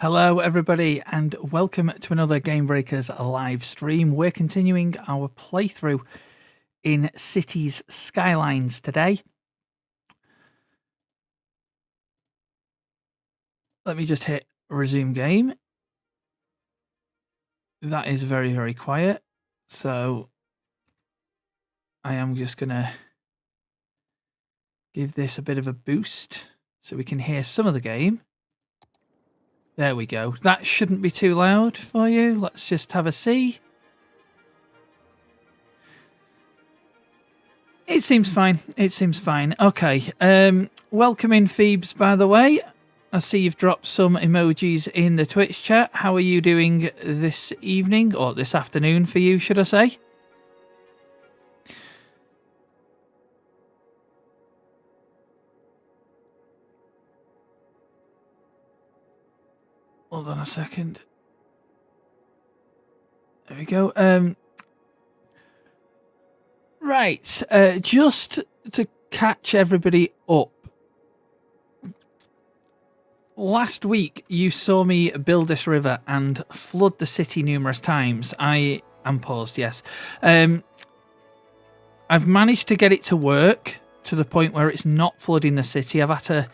Hello everybody and welcome to another Gamebreakers live stream. We're continuing our playthrough in Cities Skylines today. Let me just hit resume game. That is very, very quiet. So I am just going to give this a bit of a boost so we can hear some of the game. There we go. That shouldn't be too loud for you. Let's just have a see. It seems fine. It seems fine. Okay. Welcome in, Phoebes, by the way. I see you've dropped some emojis in the Twitch chat. How are you doing this evening? Or this afternoon for you, should I say? Hold on a second. There we go. Right. Just to catch everybody up. Last week, you saw me build this river and flood the city numerous times. I am paused, yes. I've managed to get it to work to the point where it's not flooding the city. I've had to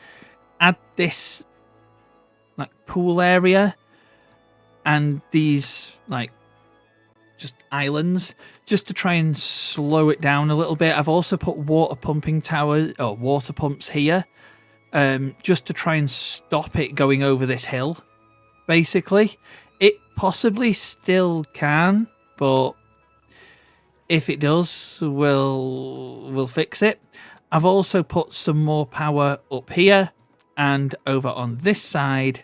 add this like pool area and these like just islands just to try and slow it down a little bit. I've also put water pumping towers or water pumps here. Just to try and stop it going over this hill, basically. It possibly still can, but if it does, we'll fix it. I've also put some more power up here, and over on this side,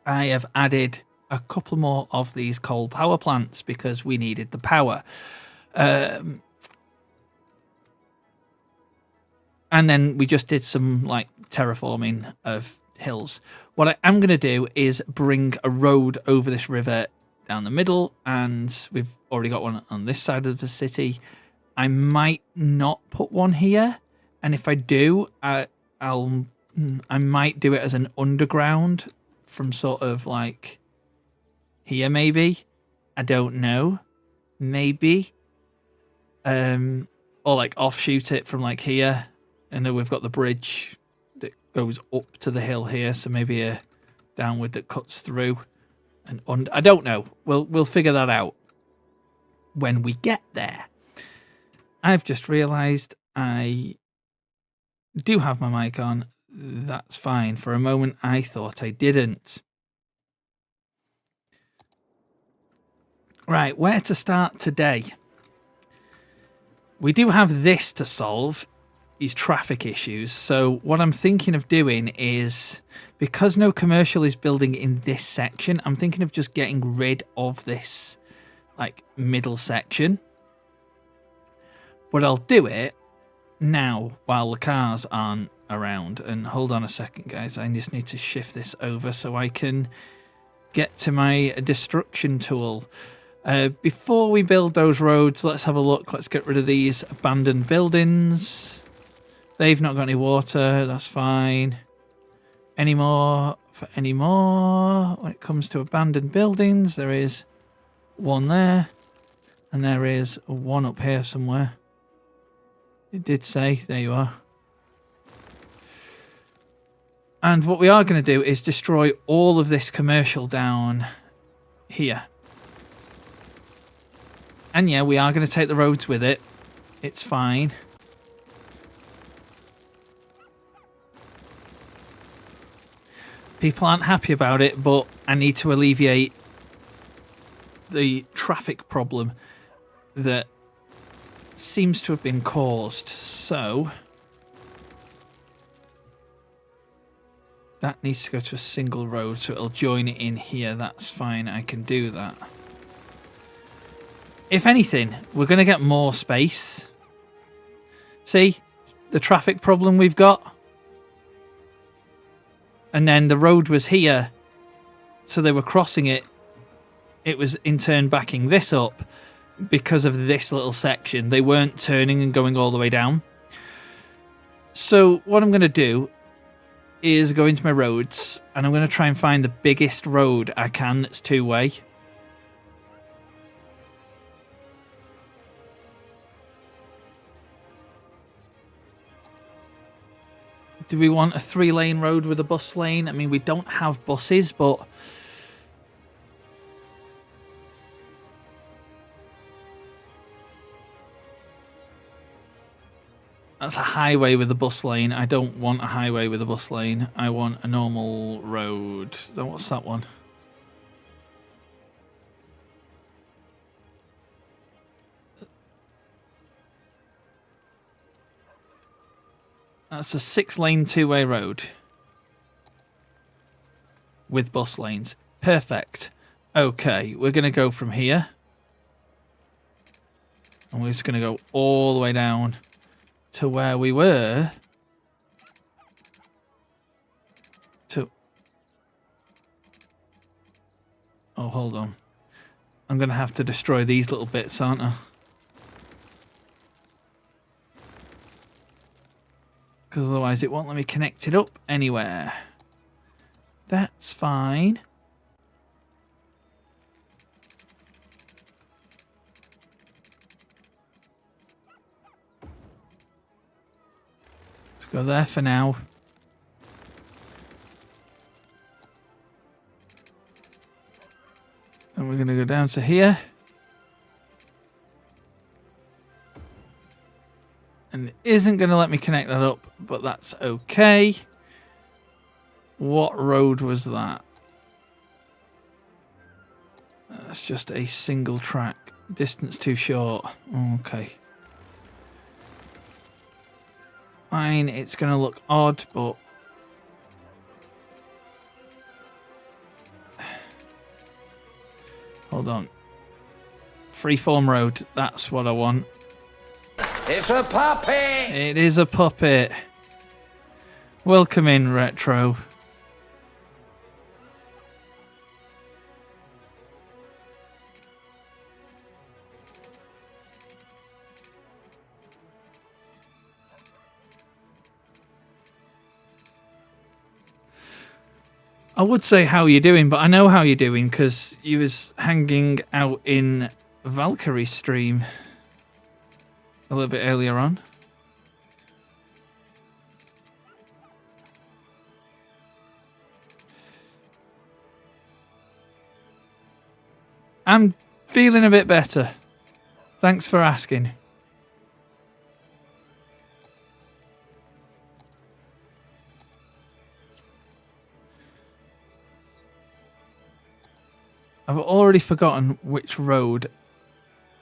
I have added a couple more of these coal power plants because we needed the power. And then we just did some like terraforming of hills. What I am going to do is bring a road over this river down the middle, and we've already got one on this side of the city. I might not put one here, and if I do, I might do it as an underground from sort of like here, maybe. I don't know. Maybe. Or like offshoot it from like here. I know we've got the bridge that goes up to the hill here, so maybe a downward that cuts through and under. I don't know. We'll figure that out when we get there. I've just realised I do have my mic on. That's fine. For a moment, I thought I didn't. Right, where to start today? We do have this to solve. These traffic issues. So what I'm thinking of doing is, because no commercial is building in this section, I'm thinking of just getting rid of this like middle section. But I'll do it now while the cars aren't around. And hold on a second, guys. I just need to shift this over so I can get to my destruction tool. Before we build those roads, let's have a look. Let's get rid of these abandoned buildings. They've not got any water, that's fine. Any more? When it comes to abandoned buildings, there is one there. And there is one up here somewhere. It did say, there you are. And what we are going to do is destroy all of this commercial down here. And yeah, we are going to take the roads with it. It's fine. People aren't happy about it, but I need to alleviate the traffic problem that seems to have been caused. So that needs to go to a single road, so it'll join it in here. That's fine. I can do that. If anything, we're going to get more space. See the traffic problem we've got? And then the road was here, so they were crossing it. It was in turn backing this up because of this little section. They weren't turning and going all the way down. So what I'm going to do is go into my roads, and I'm going to try and find the biggest road I can that's two-way. Do we want a 3-lane road with a bus lane? I mean, we don't have buses, but... That's a highway with a bus lane. I don't want a highway with a bus lane. I want a normal road. What's that one? That's a 6-lane two-way road with bus lanes. Perfect. Okay, we're going to go from here. And we're just going to go all the way down to where we were. Oh, hold on. I'm going to have to destroy these little bits, aren't I? Because otherwise it won't let me connect it up anywhere. That's fine. Let's go there for now. And we're going to go down to here. And it isn't going to let me connect that up, but that's okay. What road was that? That's just a single track. Distance too short. Okay. Fine, it's going to look odd, but... Hold on. Freeform road, that's what I want. It's a puppet! It is a puppet. Welcome in, Retro. I would say how you doing, but I know how you're doing because you was hanging out in Valkyrie's stream a little bit earlier on. I'm feeling a bit better. Thanks for asking. I've already forgotten which road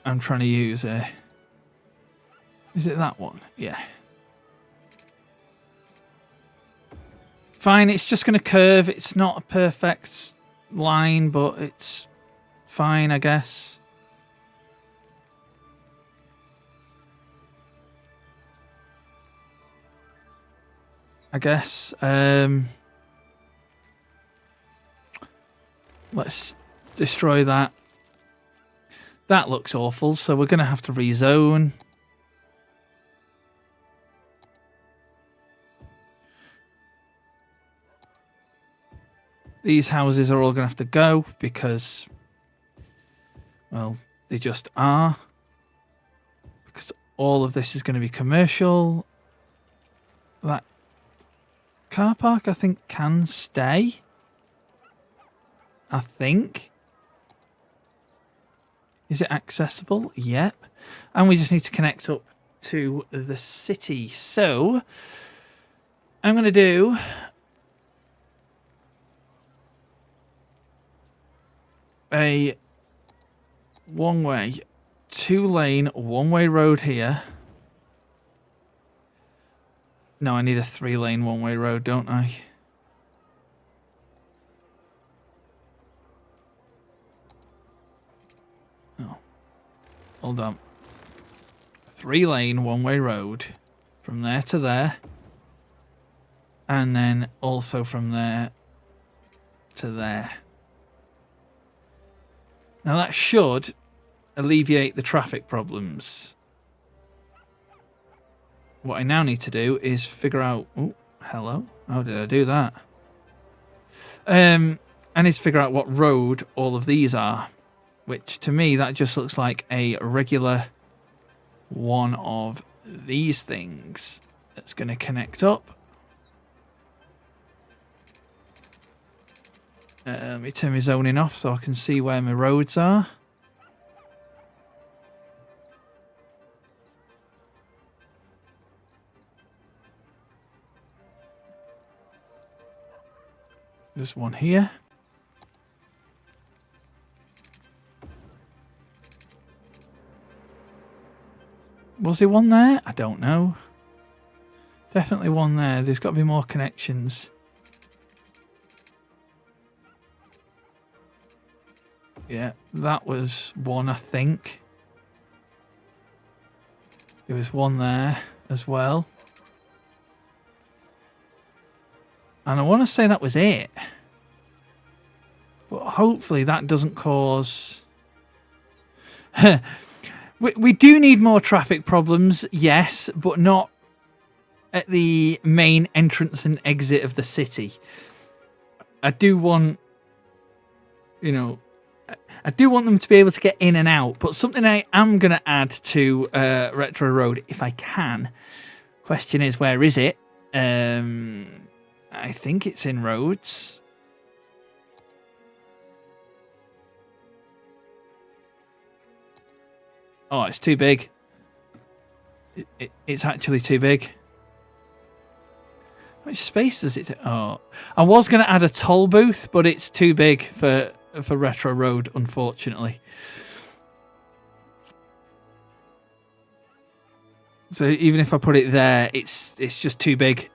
I'm trying to use here. Is it that one? Yeah. Fine, it's just going to curve. It's not a perfect line, but it's fine, I guess. Let's destroy that. That looks awful, so we're going to have to rezone. These houses are all going to have to go because, well, they just are. Because all of this is going to be commercial. That car park, I think, can stay. I think. Is it accessible? Yep. And we just need to connect up to the city. So, I'm going to do... a one-way, 2-lane, one-way road here. No, I need a 3-lane, one-way road, don't I? Oh. Hold on. 3-lane, one-way road. From there to there. And then also from there to there. Now that should alleviate the traffic problems. What I now need to do is figure out Hello? How did I do that? I need to figure out what road all of these are, which to me that just looks like a regular one of these things that's going to connect up. Let me turn my zoning off so I can see where my roads are. There's one here. Was there one there? I don't know. Definitely one there. There's got to be more connections. Yeah, that was one, I think. There was one there as well. And I want to say that was it. But hopefully that doesn't cause... we do need more traffic problems, yes, but not at the main entrance and exit of the city. I do want, you know, I do want them to be able to get in and out, but something I am going to add to Retro Road, if I can. Question is, where is it? I think it's in roads. Oh, it's too big. It's actually too big. How much space does it take? Oh, I was going to add a toll booth, but it's too big for Retro Road, unfortunately. So even if I put it there, it's just too big.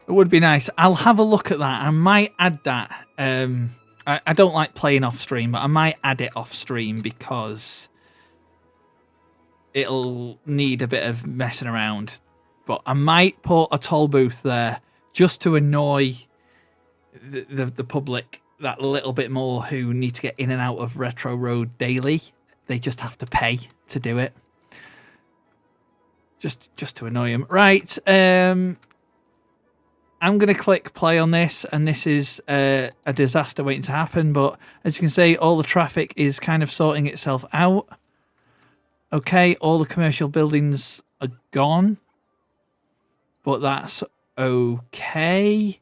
It would be nice. I'll have a look at that. I might add that. I don't like playing off stream, but I might add it off stream because it'll need a bit of messing around. But I might put a toll booth there just to annoy the public that little bit more who need to get in and out of Retro Road daily. They just have to pay to do it. Just to annoy them. Right. I'm going to click play on this, and this is a disaster waiting to happen. But as you can see, all the traffic is kind of sorting itself out. Okay, all the commercial buildings are gone. But that's okay.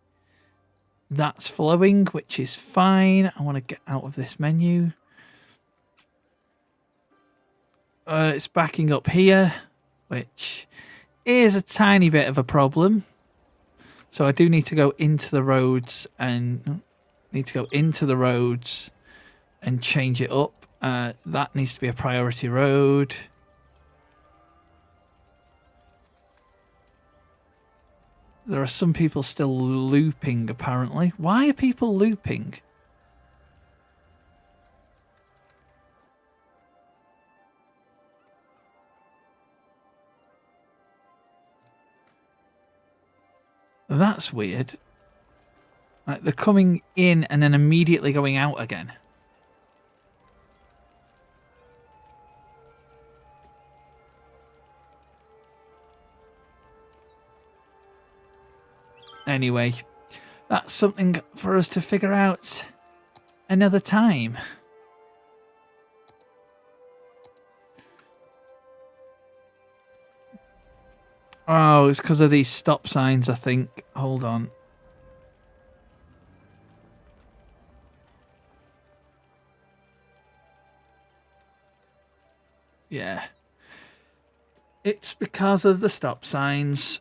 That's flowing, which is fine. I want to get out of this menu. It's backing up here, which is a tiny bit of a problem. So I do need to go into the roads and change it up. That needs to be a priority road. There are some people still looping, apparently. Why are people looping? That's weird. Like they're coming in and then immediately going out again. Anyway, that's something for us to figure out another time. Oh, it's because of these stop signs, I think. Hold on. Yeah. It's because of the stop signs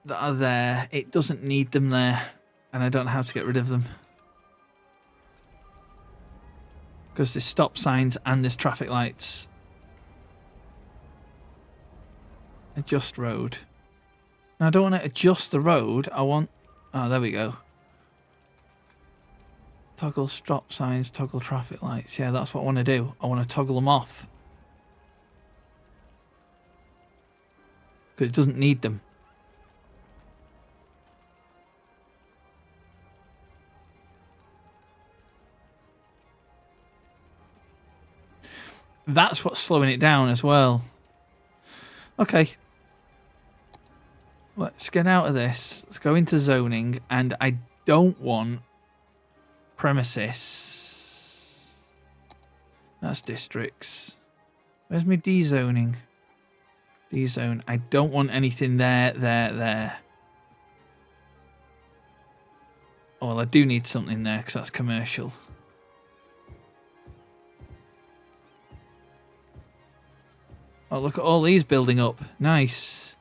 that are there. It doesn't need them there, and I don't know how to get rid of them. Because there's stop signs and there's traffic lights. Adjust road. Now I don't want to adjust the road. I want... Oh, there we go. Toggle stop signs, toggle traffic lights. Yeah, that's what I want to do. I want to toggle them off. Because it doesn't need them. That's what's slowing it down as well. Okay. Let's get out of this. Let's go into zoning. And I don't want premises. That's districts. Where's my dezoning? Dezone. I don't want anything there. Oh, well, I do need something there because that's commercial. Oh, look at all these building up. Nice.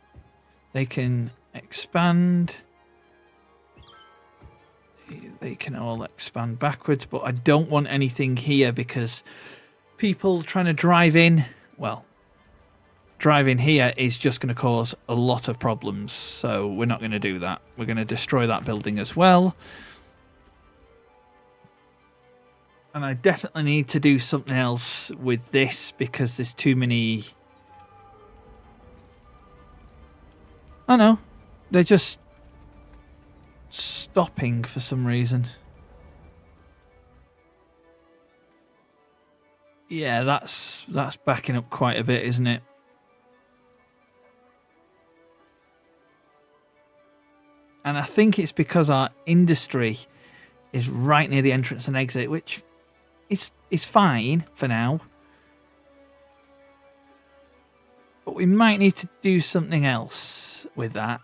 They can expand. They can all expand backwards, but I don't want anything here because people trying to drive in, well, driving here is just going to cause a lot of problems. So we're not going to do that. We're going to destroy that building as well. And I definitely need to do something else with this because there's too many... Oh no, they're just stopping for some reason. Yeah, that's backing up quite a bit, isn't it? And I think it's because our industry is right near the entrance and exit, which is fine for now. But we might need to do something else with that.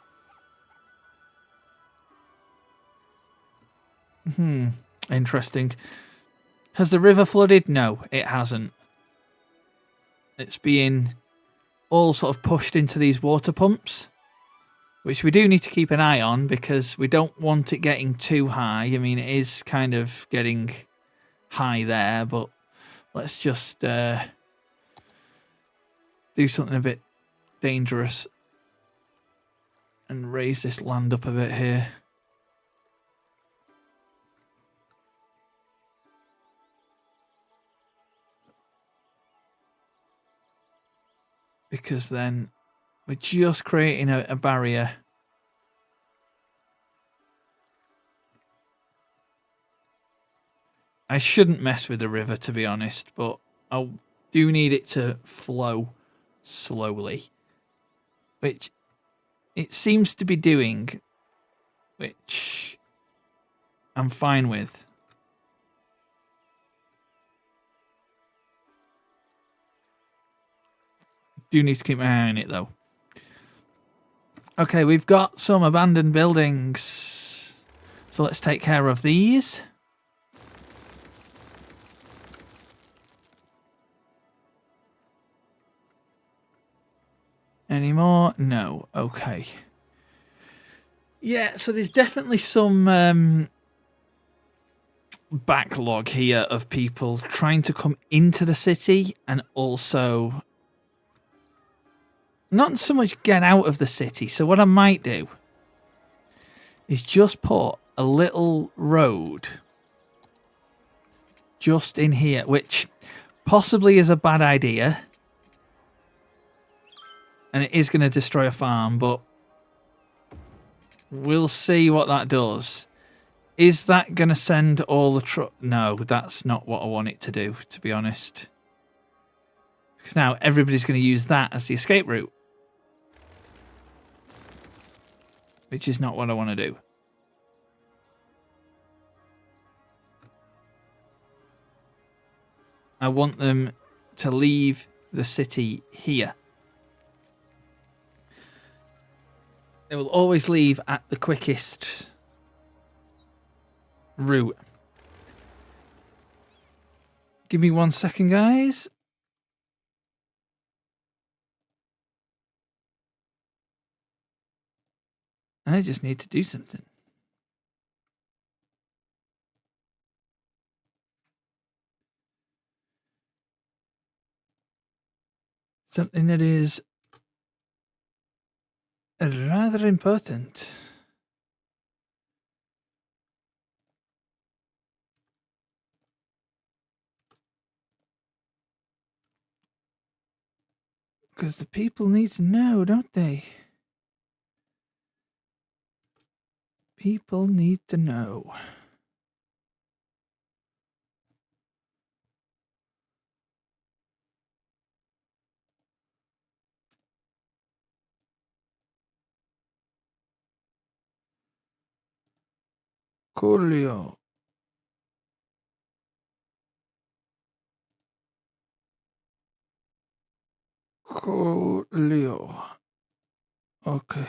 Interesting. Has the river flooded? No, it hasn't. It's being all sort of pushed into these water pumps, which we do need to keep an eye on because we don't want it getting too high. I mean, it is kind of getting high there, but let's just do something a bit dangerous and raise this land up a bit here. Because then we're just creating a barrier. I shouldn't mess with the river, to be honest, but I do need it to flow slowly, which it seems to be doing, which I'm fine with. Do need to keep my eye on it, though. Okay, we've got some abandoned buildings, so let's take care of these. Any more? No. Okay. Yeah, so there's definitely some backlog here of people trying to come into the city and also not so much get out of the city. So what I might do is just put a little road just in here, which possibly is a bad idea. And it is going to destroy a farm, but we'll see what that does. Is that going to send all the truck? No, that's not what I want it to do, to be honest. Because now everybody's going to use that as the escape route. Which is not what I want to do. I want them to leave the city here. They will always leave at the quickest route. Give me 1 second, guys. I just need to do something. Something that is rather important. Because the people need to know, don't they? People need to know. Coolio. Coolio. Okay.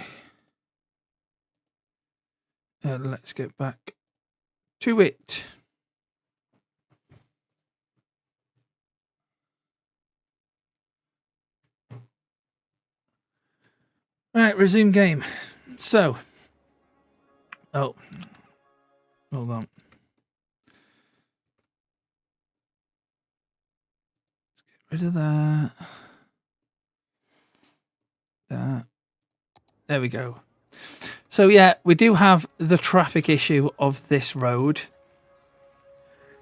Let's get back to it. Right, resume game. So, oh, hold on. Let's get rid of that. That. There we go. So yeah, we do have the traffic issue of this road.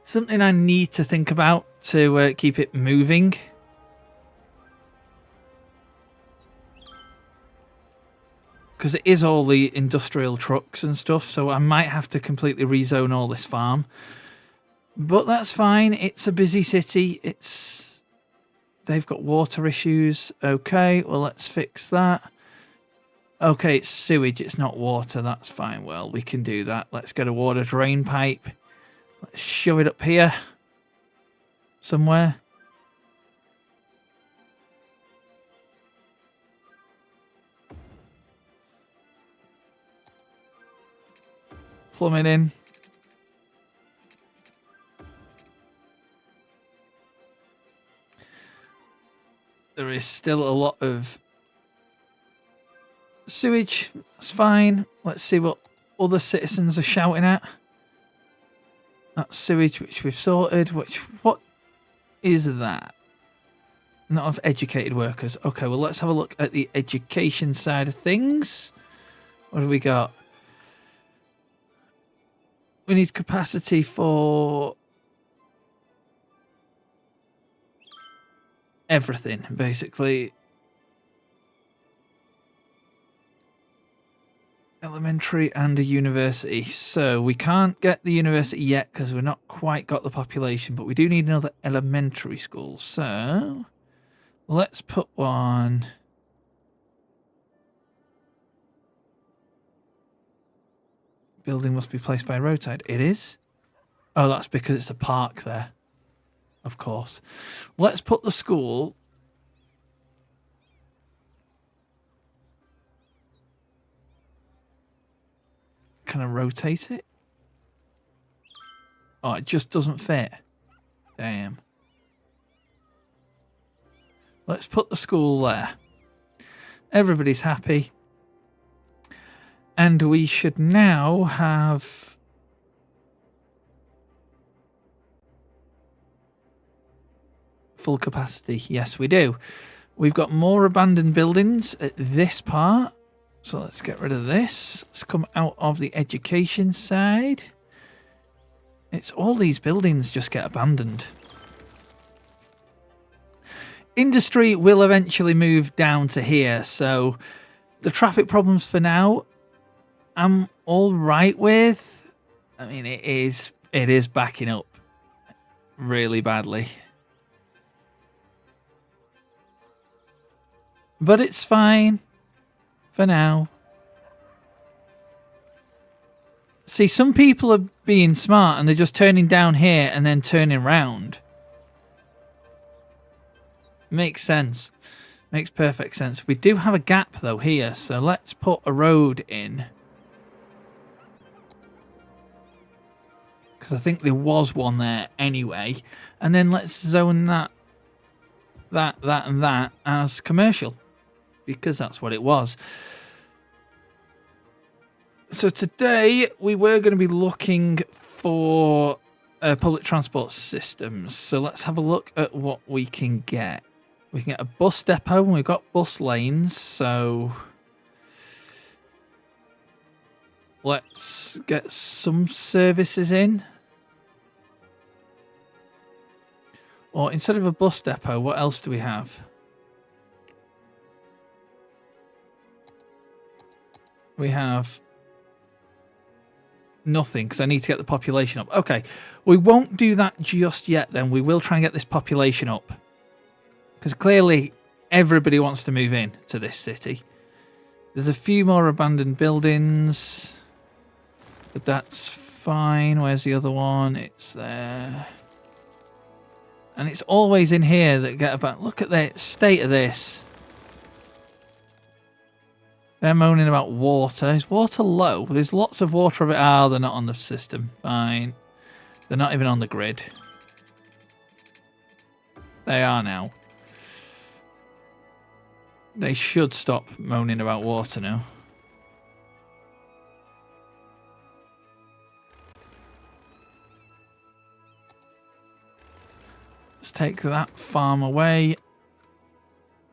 Something I need to think about to keep it moving. Because it is all the industrial trucks and stuff, so I might have to completely rezone all this farm. But that's fine. It's a busy city. They've got water issues. Okay, well, let's fix that. Okay, it's sewage. It's not water. That's fine. Well, we can do that. Let's get a water drain pipe. Let's shove it up here somewhere. Plumb it in. There is still a lot of sewage. That's fine. Let's see what other citizens are shouting at. That's sewage, which we've sorted. What is that? Not of educated workers. Okay, well, let's have a look at the education side of things. What have we got? We need capacity for everything, basically. Elementary and a university. So we can't get the university yet because we've not quite got the population, but we do need another elementary school. So let's put one. Building must be placed by roadside. It is? Oh, that's because it's a park there. Of course. Let's put the school. Can I rotate it? Oh, it just doesn't fit. Damn. Let's put the school there. Everybody's happy. And we should now have full capacity. Yes, we do. We've got more abandoned buildings at this part. So let's get rid of this. Let's come out of the education side. It's all these buildings just get abandoned. Industry will eventually move down to here. So the traffic problems for now, I'm all right with. I mean, it is backing up really badly. But it's fine for now. See, some people are being smart and they're just turning down here and then turning round. Makes sense. Makes perfect sense. We do have a gap though here, so let's put a road in. Because I think there was one there anyway. And then let's zone that and that as commercial. Because that's what it was. So today we were going to be looking for public transport systems. So let's have a look at what we can get. We can get a bus depot and we've got bus lanes. So let's get some services in. Or instead of a bus depot, what else do we have? We have nothing because I need to get the population up. Okay, we won't do that just yet then. We will try and get this population up. Because clearly everybody wants to move in to this city. There's a few more abandoned buildings. But that's fine. Where's the other one? It's there. And it's always in here that get about... Look at the state of this. They're moaning about water. Is water low? There's lots of water of it. Oh, they're not on the system. Fine. They're not even on the grid. They are now. They should stop moaning about water now. Let's take that farm away.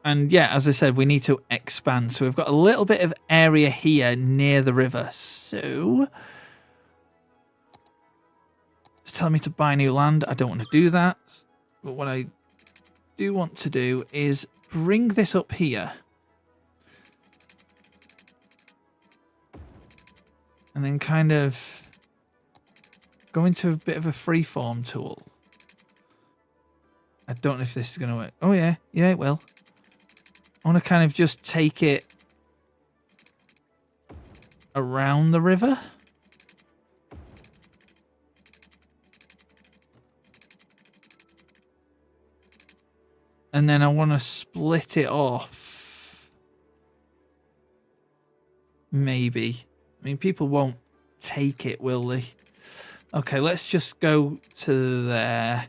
And yeah, as I said, we need to expand. So we've got a little bit of area here near the river. So it's telling me to buy new land. I don't want to do that. But what I do want to do is bring this up here. And then kind of go into a bit of a freeform tool. I don't know if this is going to work. Oh, yeah. Yeah, it will. I want to kind of just take it around the river. And then I want to split it off. Maybe. I mean, people won't take it, will they? Okay, let's just go to there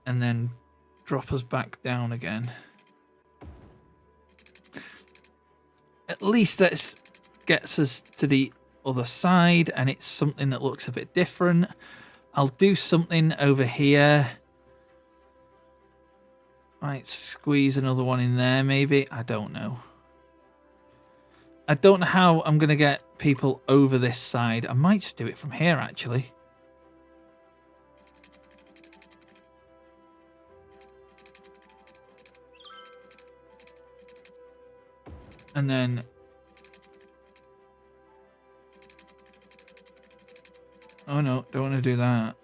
and then drop us back down again. At least that gets us to the other side, and it's something that looks a bit different. I'll do something over here. Might squeeze another one in there, maybe. I don't know. I don't know how I'm going to get people over this side. I might just do it from here, actually. And then... Oh no, don't want to do that.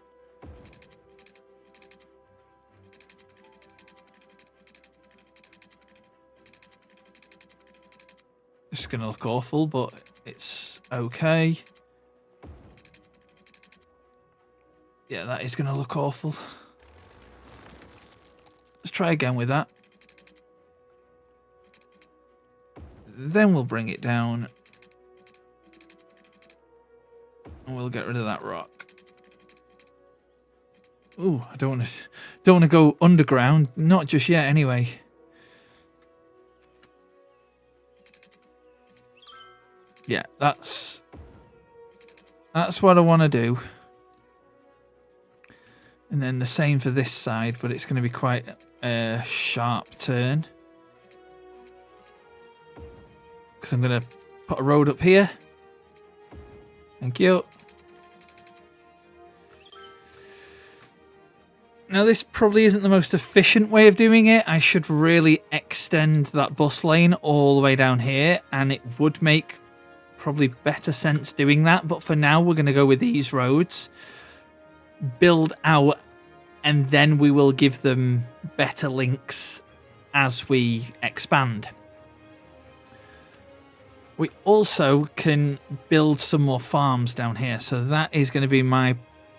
It's going to look awful, but it's okay. Yeah, that is going to look awful. Let's try again with that. Then we'll bring it down. And we'll get rid of that rock. Ooh, I don't want to go underground. Not just yet, anyway. Yeah, that's what I want to do. And then the same for this side, but it's going to be quite a sharp turn. Because I'm going to put a road up here. Thank you. Now, this probably isn't the most efficient way of doing it. I should really extend that bus lane all the way down here, and it would make probably better sense doing that. But for now, we're going to go with these roads, build out, and then we will give them better links as we expand. We also can build some more farms down here, so that is going to be my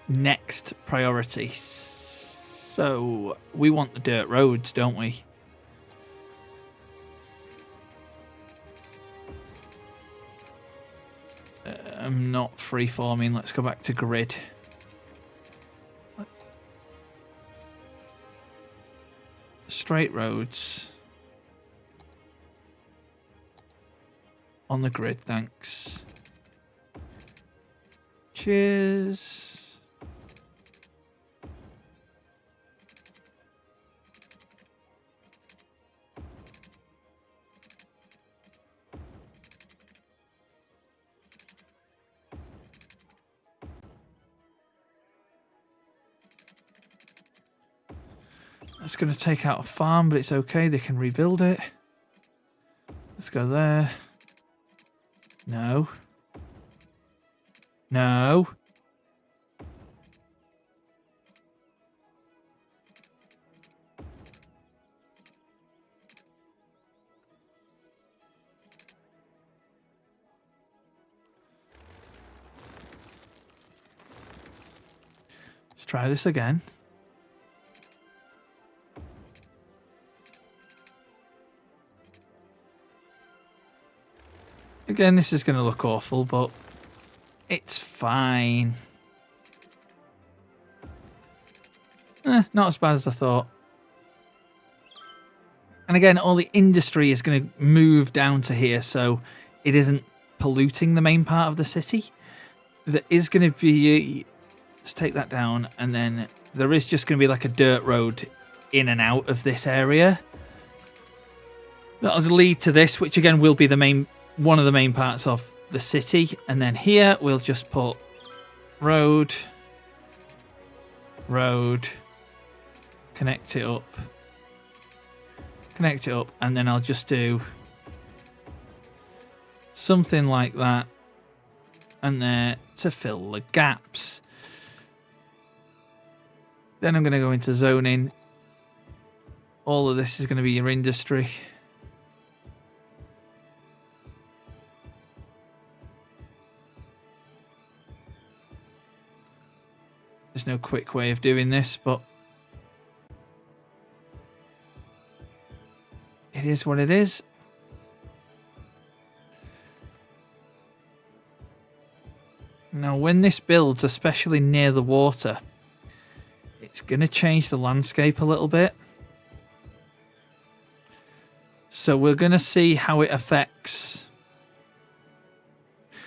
next priority. So we want the dirt roads, don't we? I'm not freeforming. Let's go back to grid. Straight roads. On the grid, thanks. Cheers. That's going to take out a farm, but it's okay. They can rebuild it. Let's go there. No. No. try this again. Again, this is going to look awful, but it's fine. Not as bad as I thought. And again, all the industry is going to move down to here, so it isn't polluting the main part of the city. There is going to be... Let's take that down, and then there is just going to be like a dirt road in and out of this area. That'll lead to this, which again will be the main... one of the main parts of the city. And then here we'll just put road, connect it up, and then I'll just do something like that and there to fill the gaps. Then I'm going to go into zoning. All of this is going to be your industry. There's no quick way of doing this, but it is what it is. Now, when this builds, especially near the water, it's going to change the landscape a little bit. So we're going to see how it affects.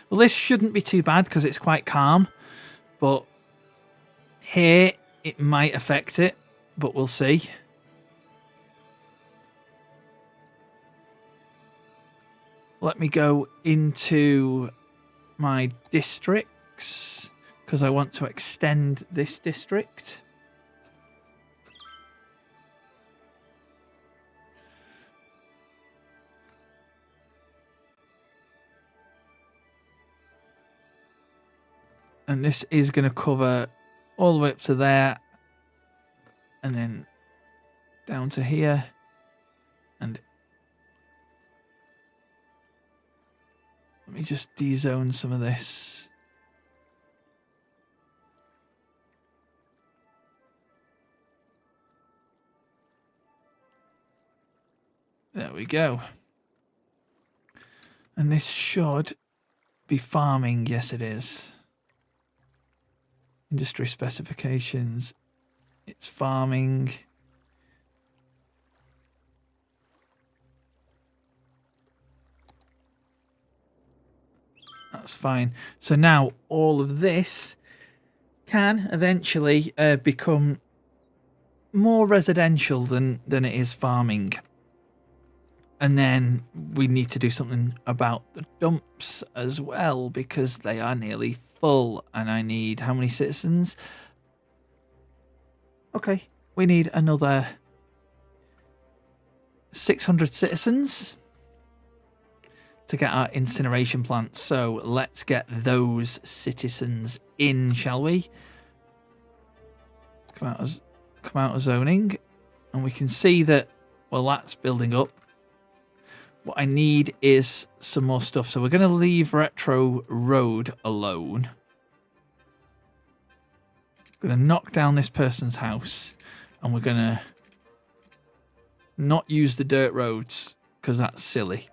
Well, this shouldn't be too bad because it's quite calm, but here it might affect it, but we'll see. Let me go into my districts because I want to extend this district. And this is going to cover all the way up to there and then down to here. And let me just dezone some of this. There we go. And this should be farming. Yes, it is. Industry specifications. It's farming. That's fine. So now all of this can eventually become more residential than it is farming. And then we need to do something about the dumps as well because they are nearly full. And I need how many citizens? Okay, we need another 600 citizens to get our incineration plant. So let's get those citizens in, shall we? Come out of zoning, and we can see that, well, that's building up. What I need is some more stuff. So we're going to leave Retro Road alone. We're going to knock down this person's house, and we're going to not use the dirt roads because that's silly.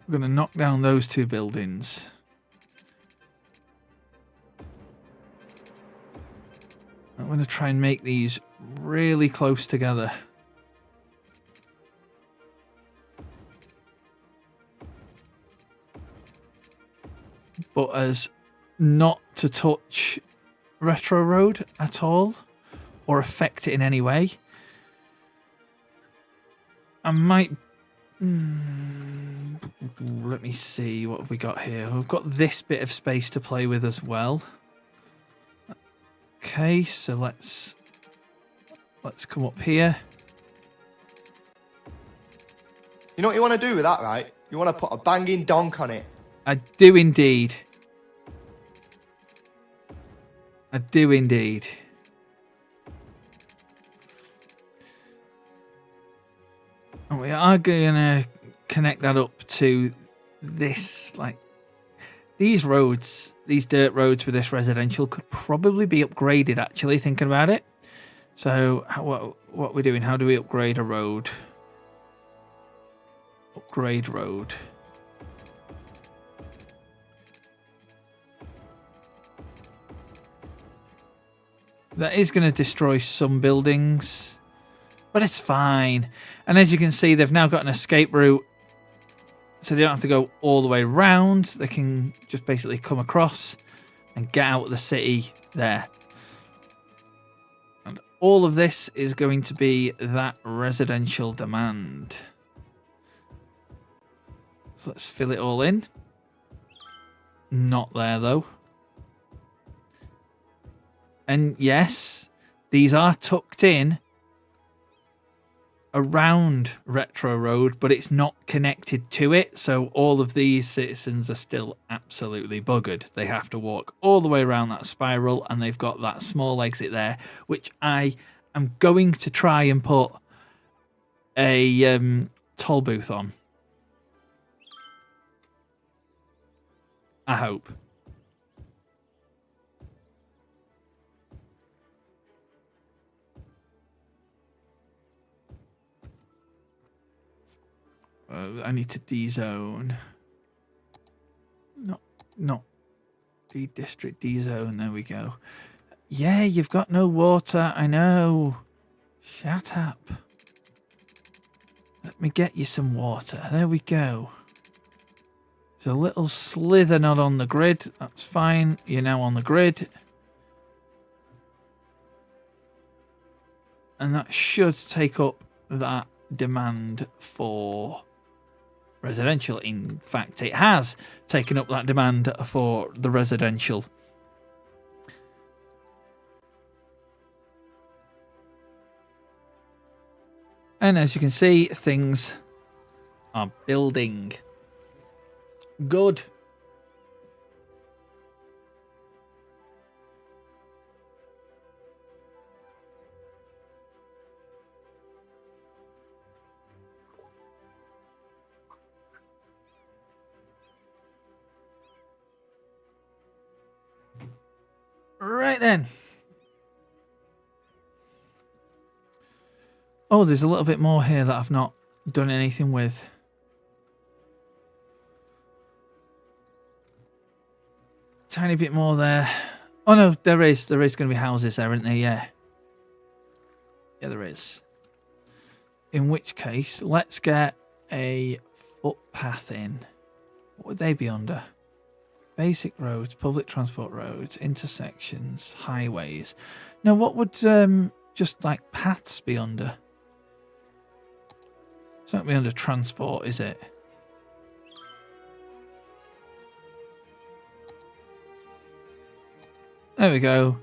We're going to knock down those two buildings. I'm going to try and make these really close together. But as not to touch Retro Road at all or affect it in any way. I might... let me see, what have we got here? We've got this bit of space to play with as well. Okay, so let's come up here. You know what you want to do with that, right? You want to put a banging donk on it. I do indeed. I do indeed. And we are going to connect that up to this, like, these roads, these dirt roads for this residential could probably be upgraded, actually, thinking about it. So what we're doing, how do we upgrade a road? Upgrade road. That is going to destroy some buildings, but it's fine. And as you can see, they've now got an escape route, so they don't have to go all the way around. They can just basically come across and get out of the city there. And all of this is going to be that residential demand. So let's fill it all in. Not there, though. And yes, these are tucked in around Retro Road, but it's not connected to it. So all of these citizens are still absolutely buggered. They have to walk all the way around that spiral, and they've got that small exit there, which I am going to try and put a toll booth on. I hope. I need to D-zone. Not D-district, D-zone. There we go. Yeah, you've got no water. I know. Shut up. Let me get you some water. There we go. There's a little slither not on the grid. That's fine. You're now on the grid. And that should take up that demand for residential. In fact, it has taken up that demand for the residential. And as you can see, things are building. Good. Right then. Oh, there's a little bit more here that I've not done anything with. Tiny bit more there. Oh no, there is going to be houses there, isn't there? Yeah. Yeah, there is. In which case, let's get a footpath in. What would they be under? Basic roads, public transport roads, intersections, highways. Now, what would just like paths be under? It's not be under transport, is it? There we go.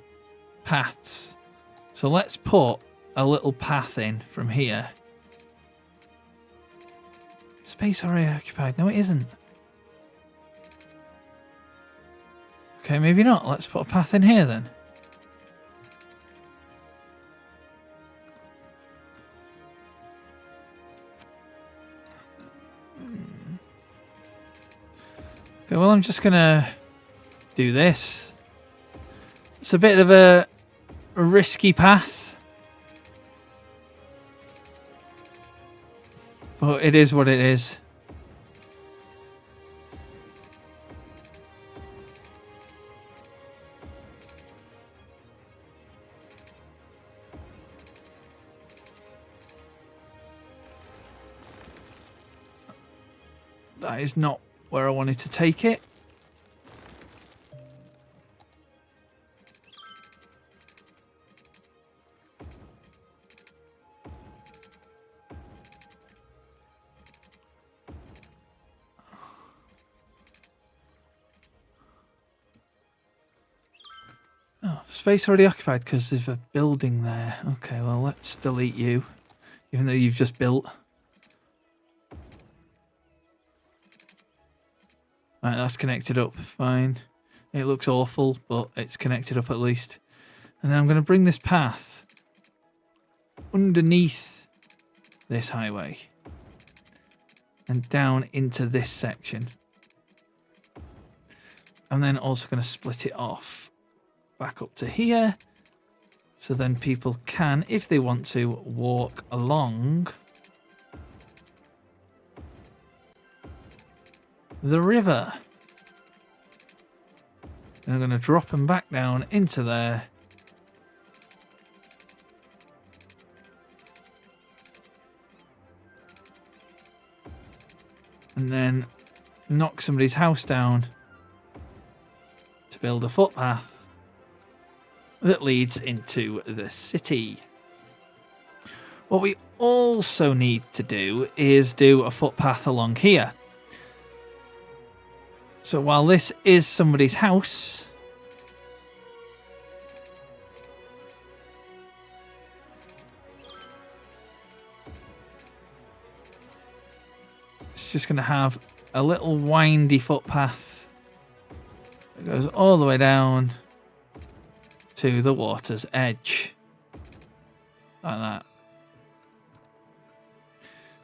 Paths. So let's put a little path in from here. Space already occupied. No, it isn't. Okay, maybe not. Let's put a path in here then. Okay, well, I'm just going to do this. It's a bit of a risky path. But it is what it is. That is not where I wanted to take it. Oh, space already occupied because there's a building there. Okay, well, let's delete you, even though you've just built. Right, that's connected up. Fine. It looks awful, but it's connected up at least. And then I'm going to bring this path underneath this highway. and down into this section. And then also going to split it off back up to here. So then people can, if they want to, walk along the river. And I'm going to drop them back down into there. And then knock somebody's house down to build a footpath that leads into the city. What we also need to do is do a footpath along here. So while this is somebody's house, it's just going to have a little windy footpath that goes all the way down to the water's edge. Like that.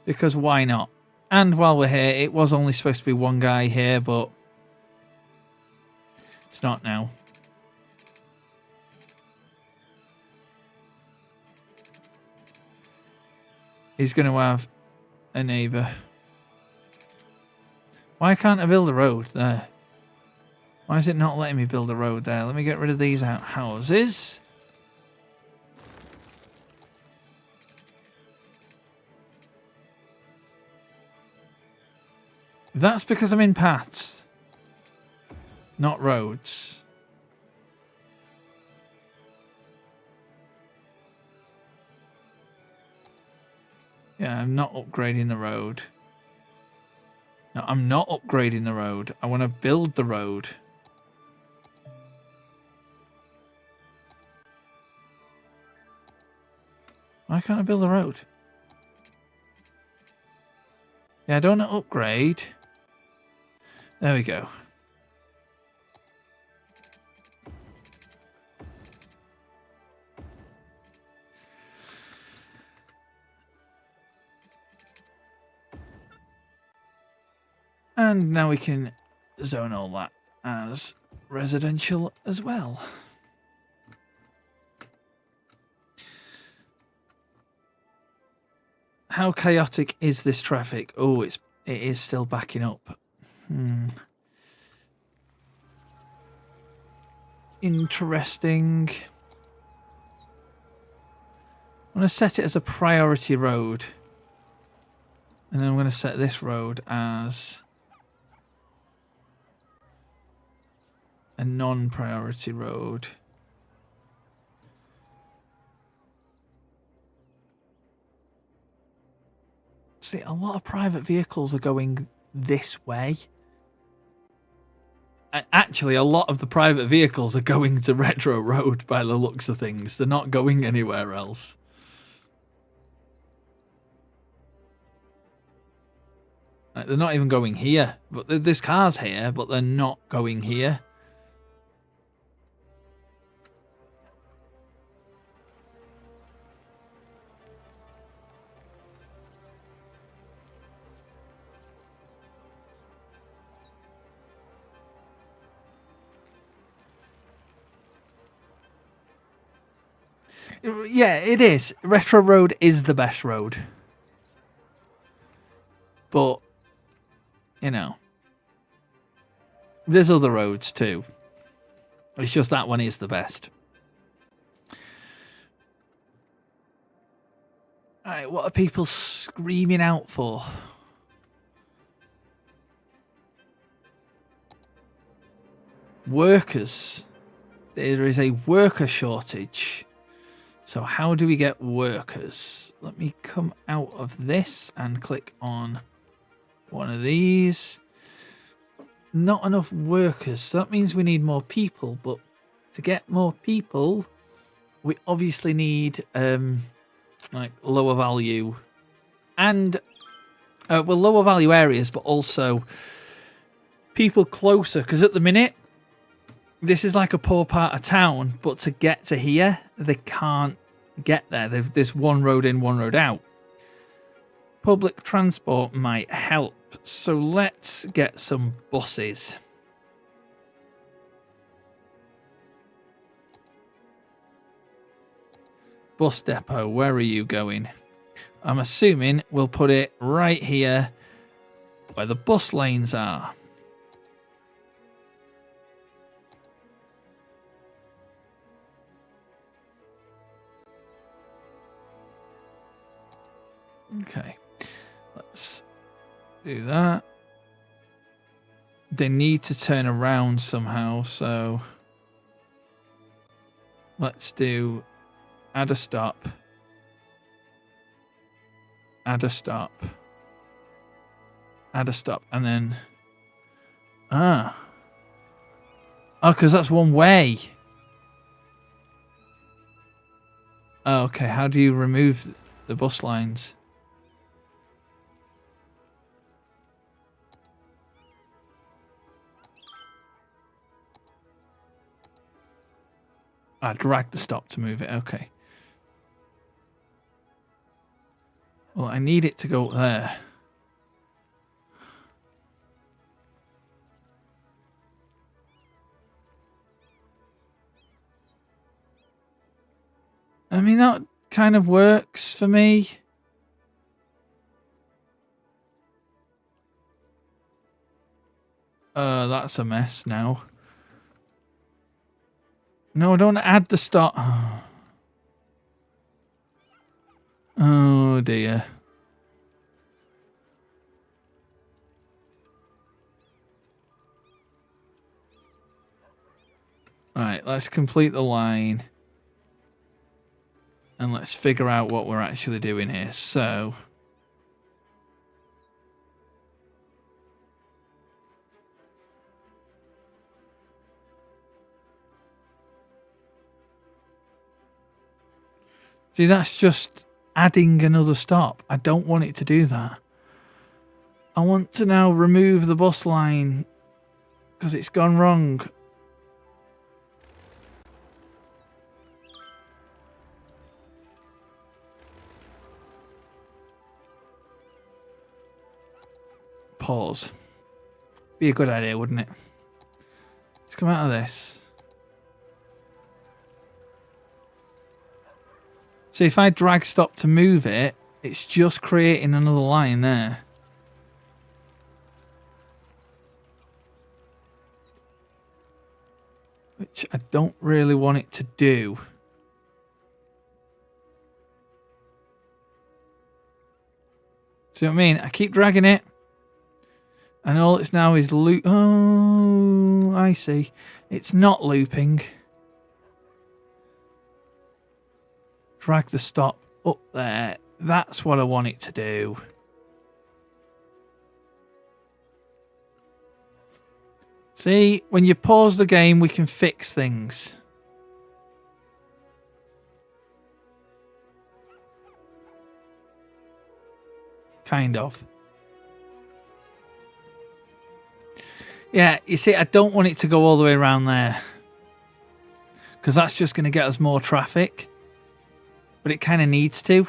Because why not? And while we're here, it was only supposed to be one guy here, but it's not now. He's going to have a neighbour. Why can't I build a road there? Why is it not letting me build a road there? Let me get rid of these houses. That's because I'm in paths, not roads. Yeah, I'm not upgrading the road. No, I'm not upgrading the road. I want to build the road. Why can't I build the road? Yeah, I don't want to upgrade. There we go. And now we can zone all that as residential as well. How chaotic is this traffic? Oh, it is still backing up. Interesting. I'm going to set it as a priority road. And then I'm going to set this road as a non-priority road. See, a lot of private vehicles are going this way. Actually, a lot of the private vehicles are going to Retro Road by the looks of things. They're not going anywhere else. They're not even going here. But there's cars here, but they're not going here. Yeah, it is. Retro Road is the best road. But, you know, there's other roads too. It's just that one is the best. Alright, what are people screaming out for? Workers. There is a worker shortage. So how do we get workers? Let me come out of this and click on one of these. Not enough workers. So that means we need more people. But to get more people, we obviously need like lower value and lower value areas, but also people closer. Because at the minute, this is like a poor part of town, but to get to here, they can't get there. There's one road in, one road out. public transport might help. So let's get some buses. Bus depot, where are you going? I'm assuming we'll put it right here where the bus lanes are. Okay, let's do that. They need to turn around somehow, so let's do add a stop, add a stop, add a stop, and then oh, because that's one way. Oh, okay, how do you remove the bus lines? I drag the stop to move it. Okay. Well, I need it to go there. I mean, that kind of works for me. That's a mess now. No, I don't add the stop. Oh dear. Right, let's complete the line. And let's figure out what we're actually doing here. So see, that's just adding another stop. I don't want it to do that. I want to now remove the bus line because it's gone wrong. Pause. Be a good idea, wouldn't it? Let's come out of this. So if I drag stop to move it, it's just creating another line there. Which I don't really want it to do. See what I mean? I keep dragging it. And all it's now is loop. Oh, I see. It's not looping. Drag the stop up there. That's what I want it to do. See, when you pause the game, we can fix things. Kind of. Yeah, you see, I don't want it to go all the way around there. Because that's just going to get us more traffic. But it kind of needs to.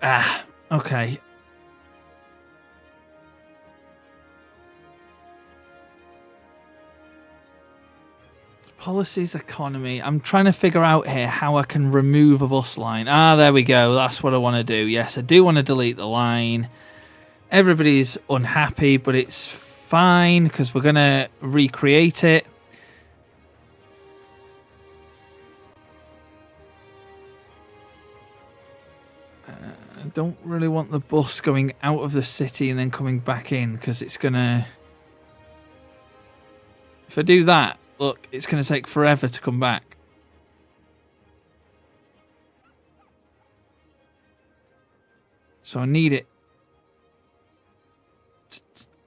Ah, okay. Policies, economy. I'm trying to figure out here how I can remove a bus line. Ah, there we go. That's what I want to do. Yes, I do want to delete the line. Everybody's unhappy, but it's fine because we're going to recreate it. I don't really want the bus going out of the city and then coming back in because it's going to... If I do that, look, it's going to take forever to come back. So I need it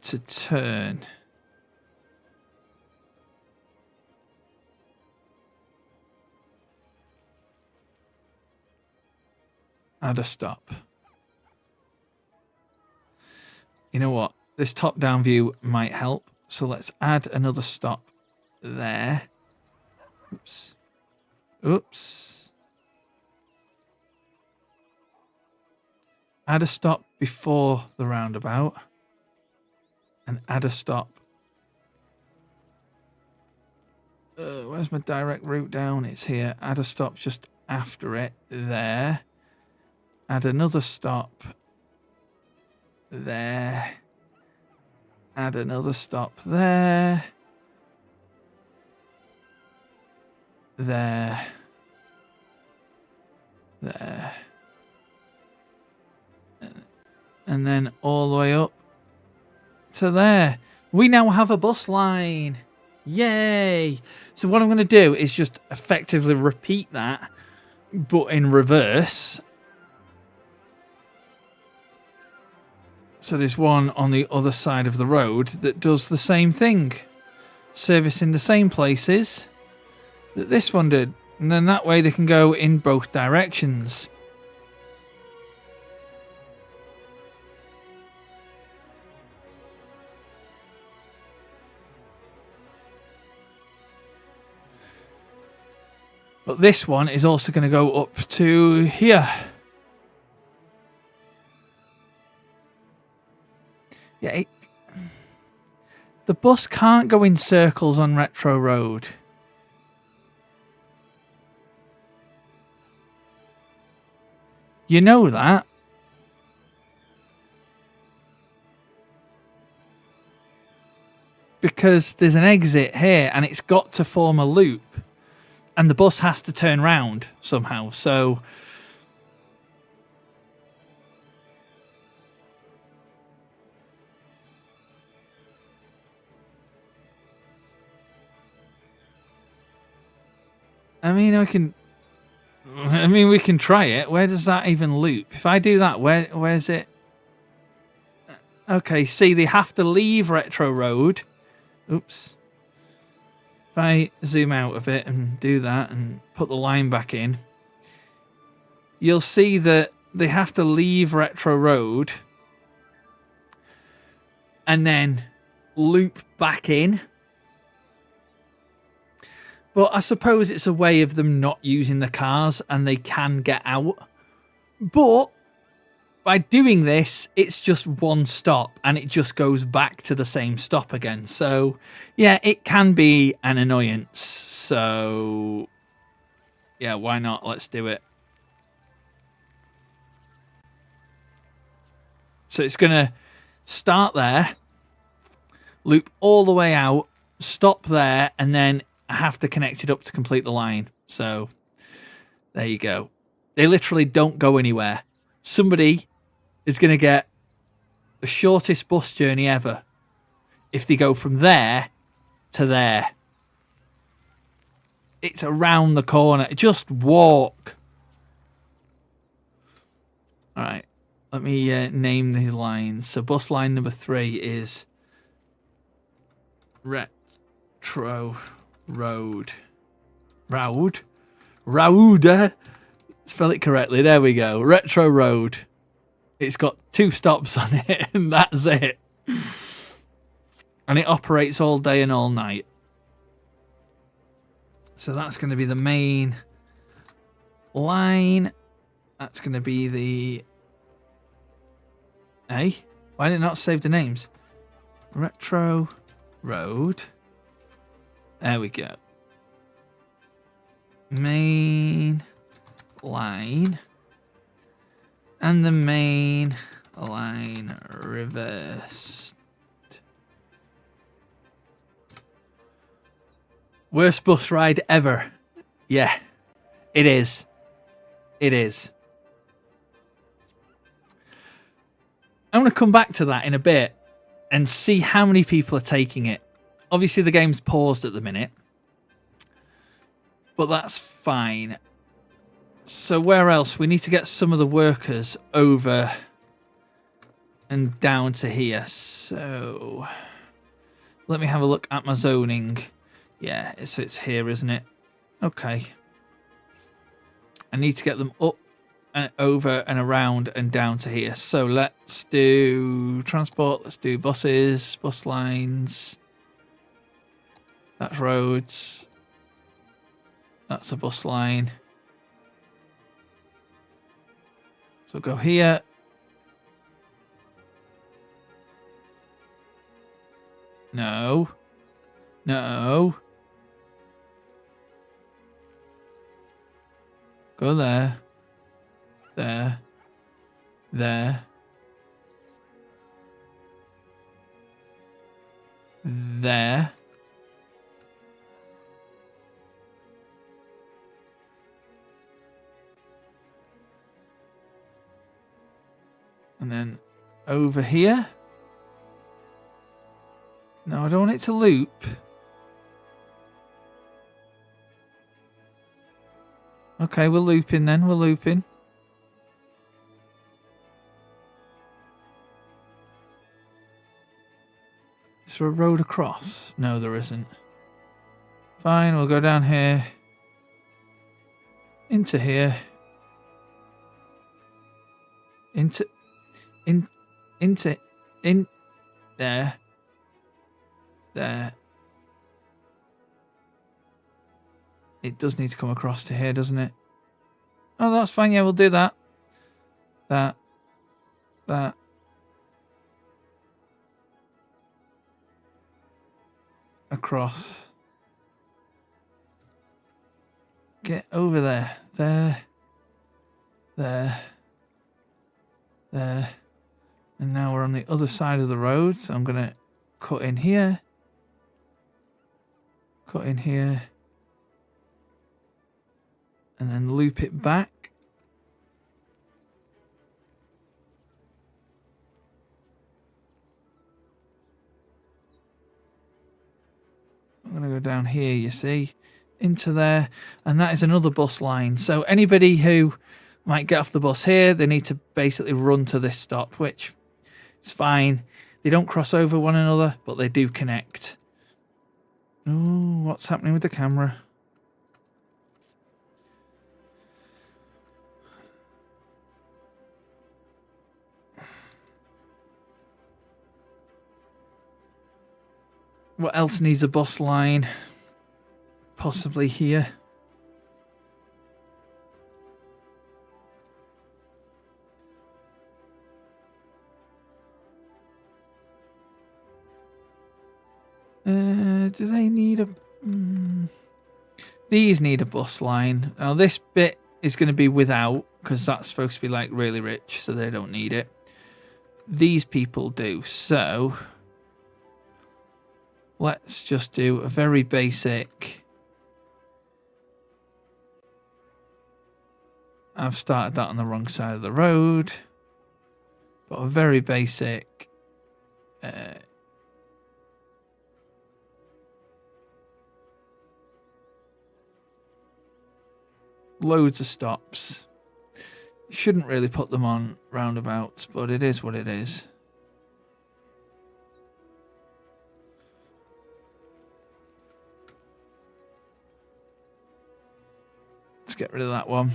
to turn. Add a stop. You know what? This top-down view might help. So let's add another stop there. Oops. Oops. Add a stop before the roundabout. And add a stop. Where's my direct route down? It's here. Add a stop just after it. There. Add another stop. There. Add another stop there. There. There. And then all the way up to there. We now have a bus line. Yay! So what I'm going to do is just effectively repeat that, but in reverse. So there's one on the other side of the road that does the same thing, servicing the same places that this one did. And then that way they can go in both directions. But this one is also going to go up to here. Yeah, the bus can't go in circles on Retro Road. You know that. Because there's an exit here and it's got to form a loop. And the bus has to turn round somehow. So I mean, we can try it. Where does that even loop? If I do that, where's it? Okay, see, they have to leave Retro Road. Oops. If I zoom out a bit and do that and put the line back in, you'll see that they have to leave Retro Road and then loop back in. But I suppose it's a way of them not using the cars and they can get out. But by doing this, it's just one stop and it just goes back to the same stop again. So, yeah, it can be an annoyance. So, yeah, why not? Let's do it. So it's going to start there, loop all the way out, stop there, and then I have to connect it up to complete the line. So, there you go. They literally don't go anywhere. Somebody is going to get the shortest bus journey ever if they go from there to there. It's around the corner. Just walk. All right. Let me name these lines. So bus line number 3 is Retro Road. Road? Spell it correctly. There we go. Retro Road. It's got 2 stops on it, and that's it. And it operates all day and all night. So that's going to be the main line. That's going to be the... Hey, why did it not save the names? Retro Road. There we go. Main line. And the main line reversed. Worst bus ride ever. Yeah, it is. It is. I'm going to come back to that in a bit and see how many people are taking it. Obviously, the game's paused at the minute, but that's fine. So where else? We need to get some of the workers over and down to here. So let me have a look at my zoning. Yeah, it's here, isn't it? Okay. I need to get them up and over and around and down to here. So let's do transport. Let's do buses, bus lines. That's roads. That's a bus line. So go here. No. No. Go there. There. There. There. And then over here. No, I don't want it to loop. Okay, we're looping then. We're looping. Is there a road across? No, there isn't. Fine, we'll go down here. Into here. In there. There. It does need to come across to here, doesn't it? Oh, that's fine. Yeah, we'll do that. That. Across. Get over there. There. There. There. And now we're on the other side of the road, so I'm going to cut in here. Cut in here. And then loop it back. I'm going to go down here, you see, into there. And that is another bus line. So anybody who might get off the bus here, they need to basically run to this stop, which is fine. They don't cross over one another, but they do connect. Oh, what's happening with the camera? What else needs a bus line? Possibly here. Do they need a... These need a bus line. Now this bit is going to be without, because that's supposed to be like really rich, so they don't need it. These people do, so... Let's just do a very basic... I've started that on the wrong side of the road. But a very basic... loads of stops. Shouldn't really put them on roundabouts, but it is what it is. Let's get rid of that one.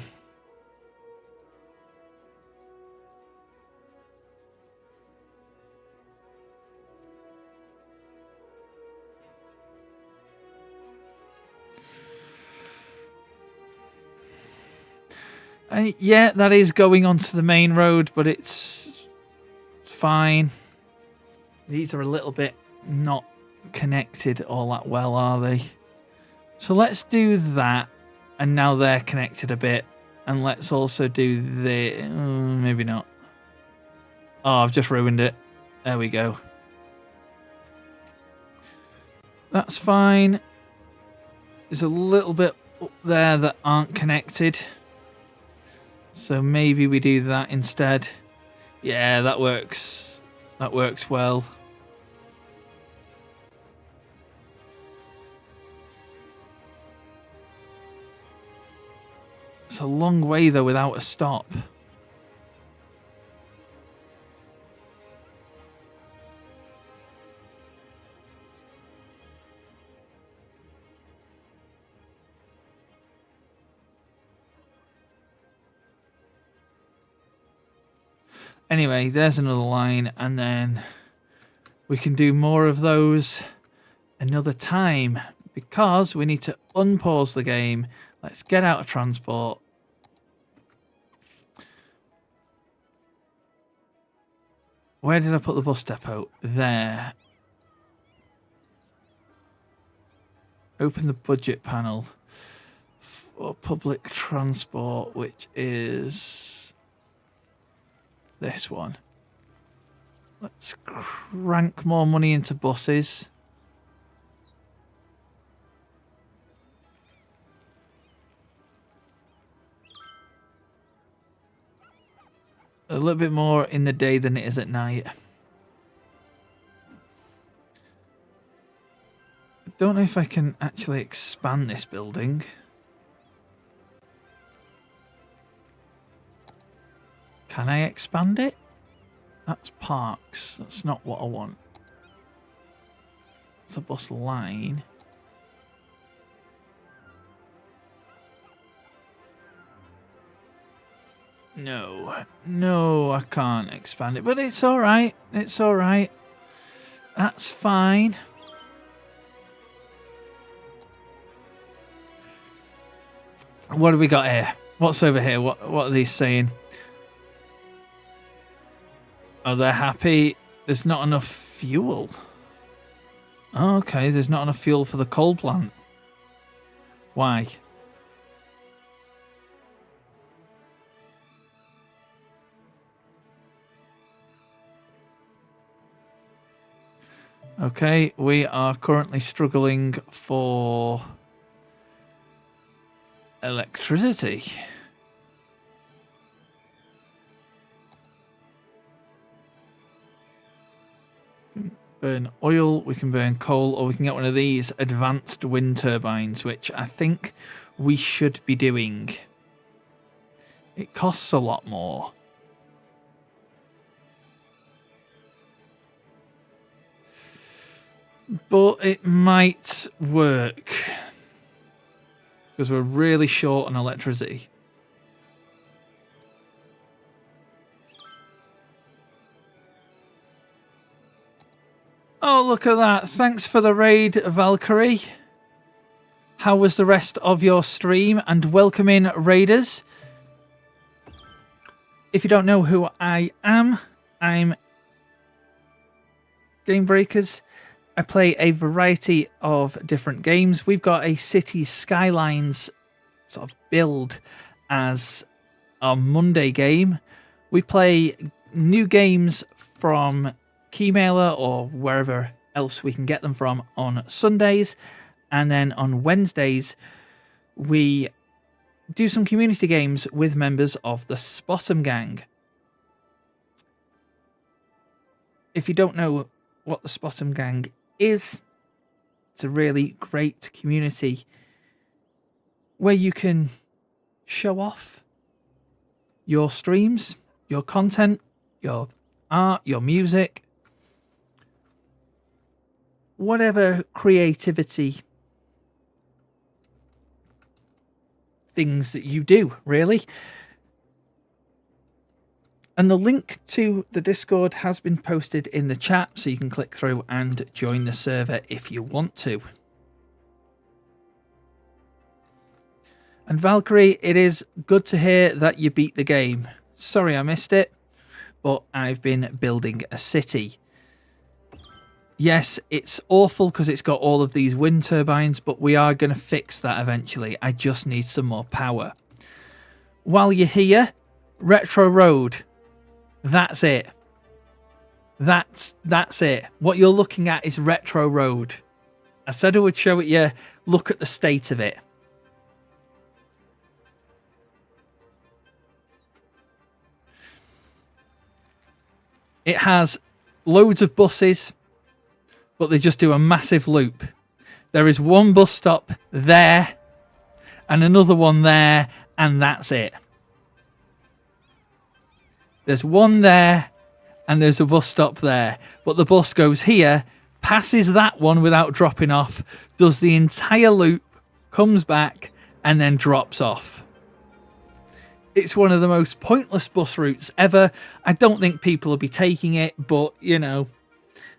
Yeah, that is going onto the main road, but it's fine. These are a little bit not connected all that well, are they? So let's do that. And now they're connected a bit. And let's also do the... maybe not. Oh, I've just ruined it. There we go. That's fine. There's a little bit up there that aren't connected. So maybe we do that instead. Yeah, that works. That works well. It's a long way though without a stop. Anyway, there's another line, and then we can do more of those another time, because we need to unpause the game. Let's get out of transport. Where did I put the bus depot? There. Open the budget panel for public transport, which is this one. Let's crank more money into buses. A little bit more in the day than it is at night. I don't know if I can actually expand this building. Can I expand it? That's parks. That's not what I want. It's a bus line. No, I can't expand it, but it's all right. It's all right. That's fine. What have we got here? What's over here? What are these saying? Oh, they're happy. There's not enough fuel. Oh, okay, there's not enough fuel for the coal plant. Why? Okay, we are currently struggling for electricity. Burn oil, we can burn coal, or we can get one of these advanced wind turbines, which I think we should be doing. It costs a lot more. But it might work. Because we're really short on electricity. Oh, look at that. Thanks for the raid, Valkyrie. How was the rest of your stream? And welcome in, raiders. If you don't know who I am, I'm Gamebreakers. I play a variety of different games. We've got a Cities Skylines sort of build as our Monday game. We play new games from Keymailer or wherever else we can get them from on Sundays. And then on Wednesdays, we do some community games with members of the Spotum Gang. If you don't know what the Spotum Gang is, it's a really great community where you can show off your streams, your content, your art, your music, whatever creativity things that you do, really. And the link to the Discord has been posted in the chat, so you can click through and join the server if you want to. And Valkyrie, it is good to hear that you beat the game. Sorry I missed it, but I've been building a city. Yes, it's awful because it's got all of these wind turbines, but we are going to fix that eventually. I just need some more power. While you're here, Retro Road. That's it. That's it. What you're looking at is Retro Road. I said I would show it you. Look at the state of it. It has loads of buses, but they just do a massive loop. There is one bus stop there and another one there, and that's it. There's one there and there's a bus stop there, but the bus goes here, passes that one without dropping off, does the entire loop, comes back, and then drops off. It's one of the most pointless bus routes ever. I don't think people will be taking it, but, you know,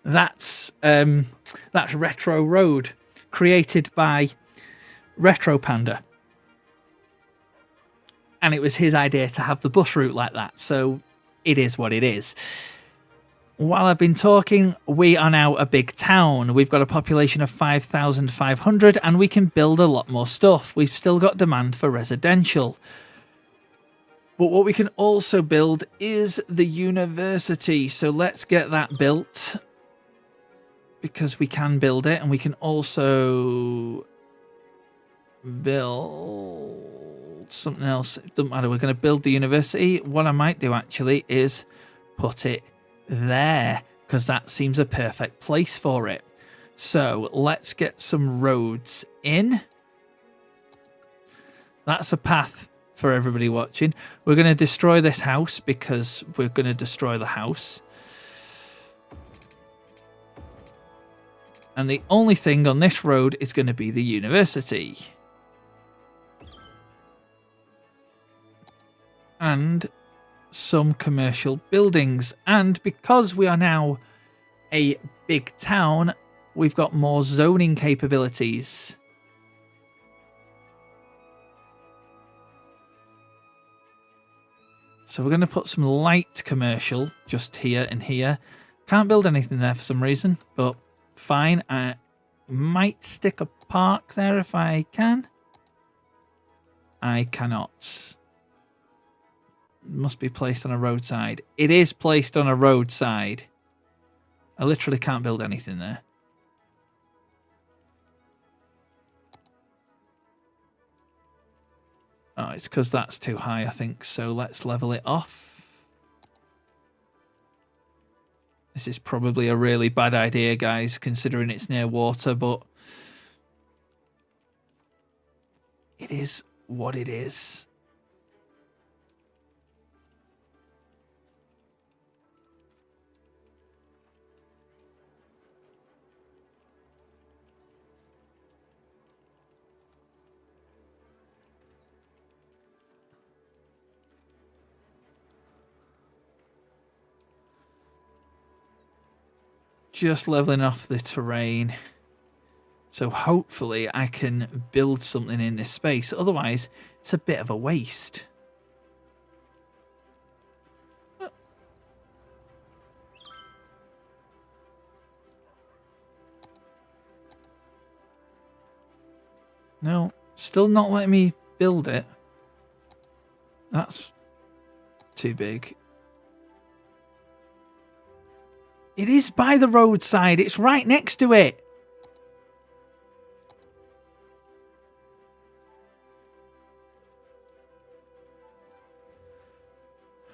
that's Retro Road, created by Retro Panda. And it was his idea to have the bus route like that. So it is what it is. While I've been talking, we are now a big town. We've got a population of 5,500 and we can build a lot more stuff. We've still got demand for residential. But what we can also build is the university. So let's get that built. Because we can build it, and we can also build something else. It doesn't matter. We're going to build the university. What I might do actually is put it there, because that seems a perfect place for it. So let's get some roads in. That's a path for everybody watching. We're going to destroy this house because we're going to destroy the house. And the only thing on this road is going to be the university. And some commercial buildings. And because we are now a big town, we've got more zoning capabilities. So we're going to put some light commercial just here and here. Can't build anything there for some reason, but fine. I might stick a park there if I can. I cannot. It must be placed on a roadside. It is placed on a roadside. I literally can't build anything there. Oh, it's because that's too high, I think. So let's level it off. This is probably a really bad idea, guys, considering it's near water, but it is what it is. Just leveling off the terrain. So hopefully I can build something in this space. Otherwise, it's a bit of a waste. No, still not letting me build it. That's too big. It is by the roadside. It's right next to it.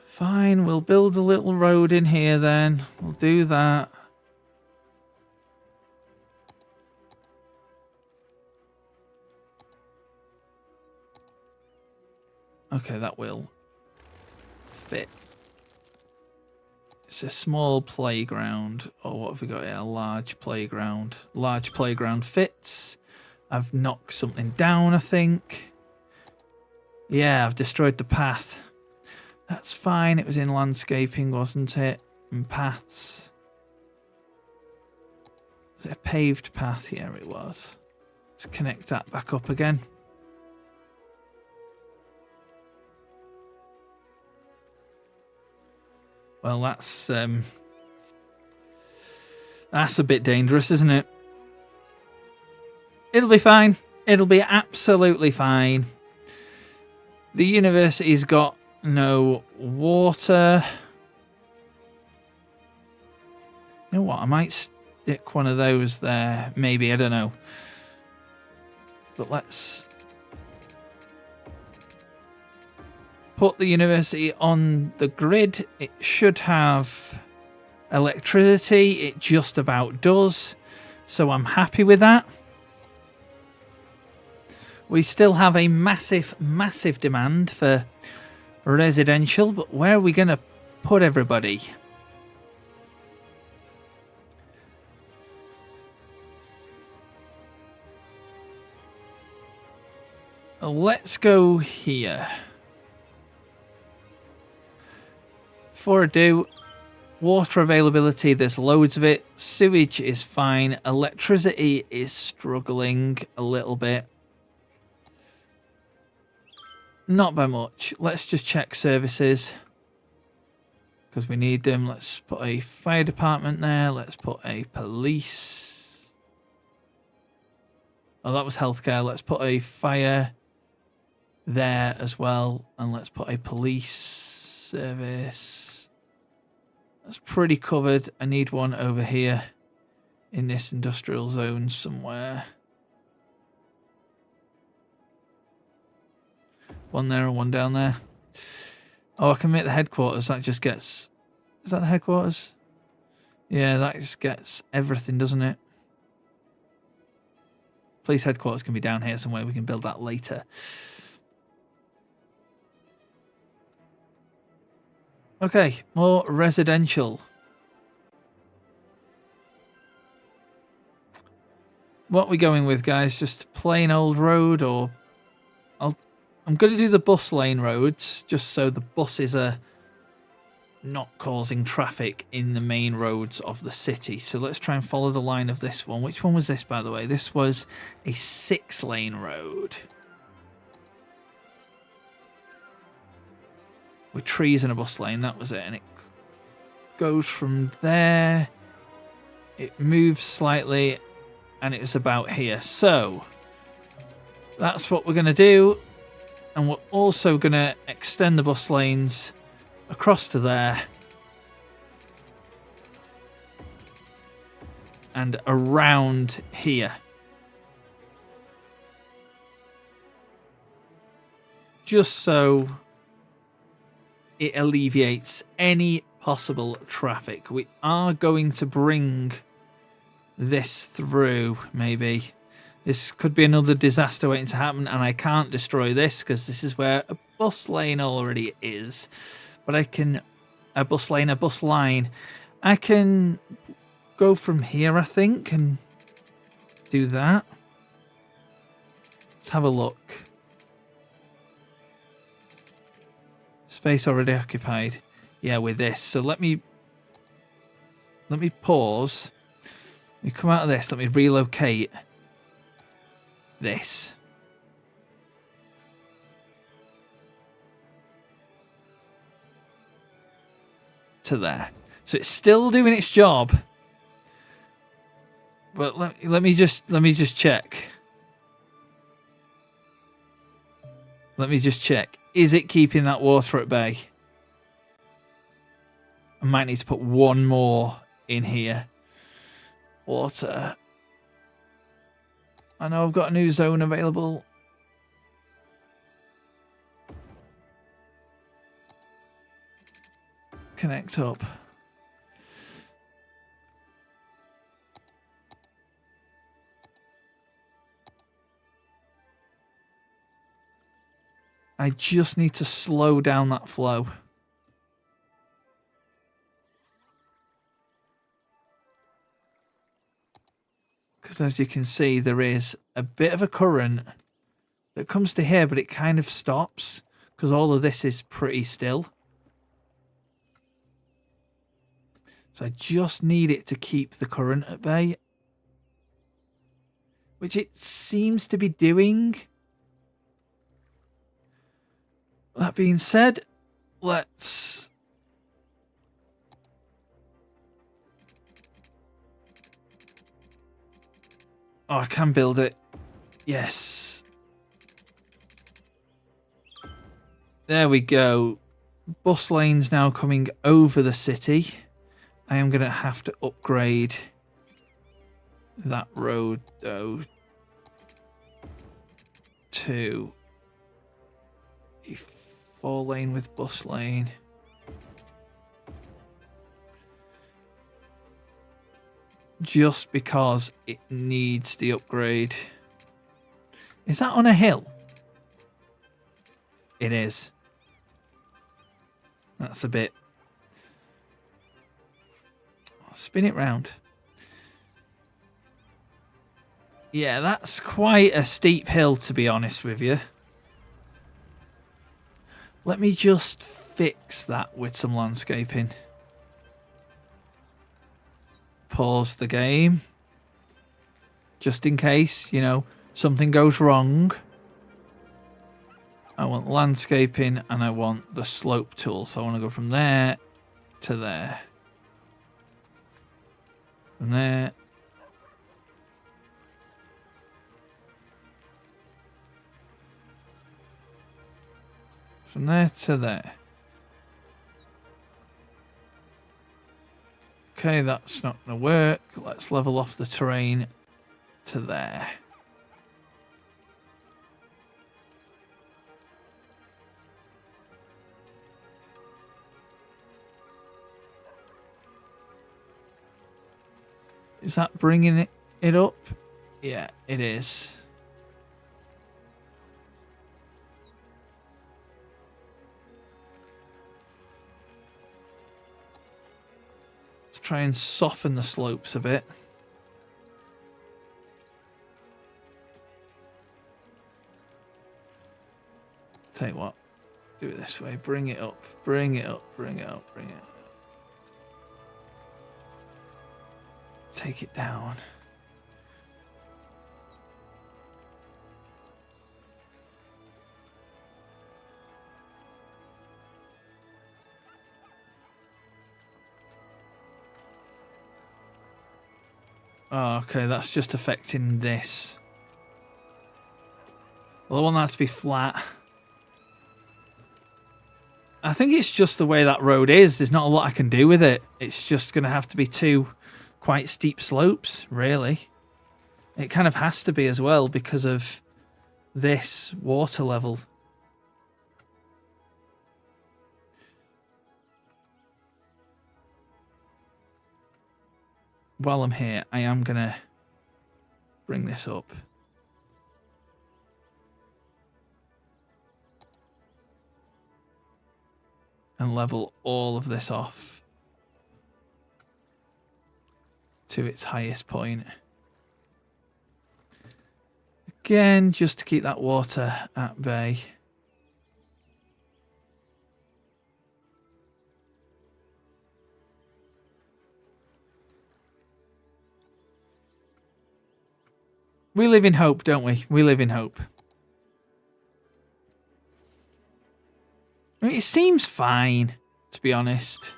Fine, we'll build a little road in here then. We'll do that. Okay, that will fit. It's a small playground. Or what have we got here? A large playground. Large playground fits. I've knocked something down, I think. Yeah, I've destroyed the path. That's fine. It was in landscaping, wasn't it? And paths. Was it a paved path? Yeah, it was. Let's connect that back up again. Well, that's a bit dangerous, isn't it? It'll be fine. It'll be absolutely fine. The university's got no water. You know what? I might stick one of those there. Maybe. I don't know. But let's put the university on the grid. It should have electricity. It just about does. So I'm happy with that. We still have a massive, massive demand for residential, but where are we going to put everybody? Let's go here. Before I do, water availability, there's loads of it. Sewage is fine. Electricity is struggling a little bit. Not by much. Let's just check services. Because we need them. Let's put a fire department there. Let's put a police. Oh, that was healthcare. Let's put a fire there as well. And let's put a police service. That's pretty covered. I need one over here in this industrial zone somewhere. One there and one down there. Oh, I can make the headquarters. That just gets... Is that the headquarters? Yeah, that just gets everything, doesn't it? Police headquarters can be down here somewhere. We can build that later. Okay, more residential. What are we going with, guys? Just plain old road, or... I'm going to do the bus lane roads, just so the buses are not causing traffic in the main roads of the city. So let's try and follow the line of this one. Which one was this, by the way? This was a 6-lane road. With trees and a bus lane, that was it. And it goes from there. It moves slightly, and it's about here. So that's what we're going to do. And we're also going to extend the bus lanes across to there. And around here. Just so it alleviates any possible traffic. We are going to bring this through, maybe. This could be another disaster waiting to happen, and I can't destroy this because this is where a bus lane already is. But I can... A bus line. I can go from here, I think, and do that. Let's have a look. Space already occupied. Yeah, with this. So let me pause. Let me come out of this. Let me relocate this. To there. So it's still doing its job. But let me just check. Let me just check. Is it keeping that water at bay? I might need to put one more in here. Water. I know I've got a new zone available. Connect up. I just need to slow down that flow. Because as you can see, there is a bit of a current that comes to here, but it kind of stops because all of this is pretty still. So I just need it to keep the current at bay, which it seems to be doing. That being said, let's... Oh, I can build it. Yes. There we go. Bus lanes now coming over the city. I am going to have to upgrade that road, though, to a 4-lane with bus lane. Just because it needs the upgrade. Is that on a hill? It is. That's a bit... I'll spin it round. Yeah, that's quite a steep hill, to be honest with you. Let me just fix that with some landscaping. Pause the game. Just in case, you know, something goes wrong. I want landscaping and I want the slope tool. So I want to go from there to there. From there. From there to there. Okay, that's not going to work. Let's level off the terrain to there. Is that bringing it up? Yeah, it is. Let's try and soften the slopes a bit. Tell you what, do it this way. Bring it up, bring it up, bring it up, bring it up. Take it down. Oh, okay, that's just affecting this. Well, I want that to be flat. I think it's just the way that road is. There's not a lot I can do with it. It's just going to have to be two quite steep slopes, really. It kind of has to be as well because of this water level. While I'm here, I am going to bring this up. And level all of this off to its highest point. Again, just to keep that water at bay. We live in hope, don't we? We live in hope. I mean, it seems fine, to be honest.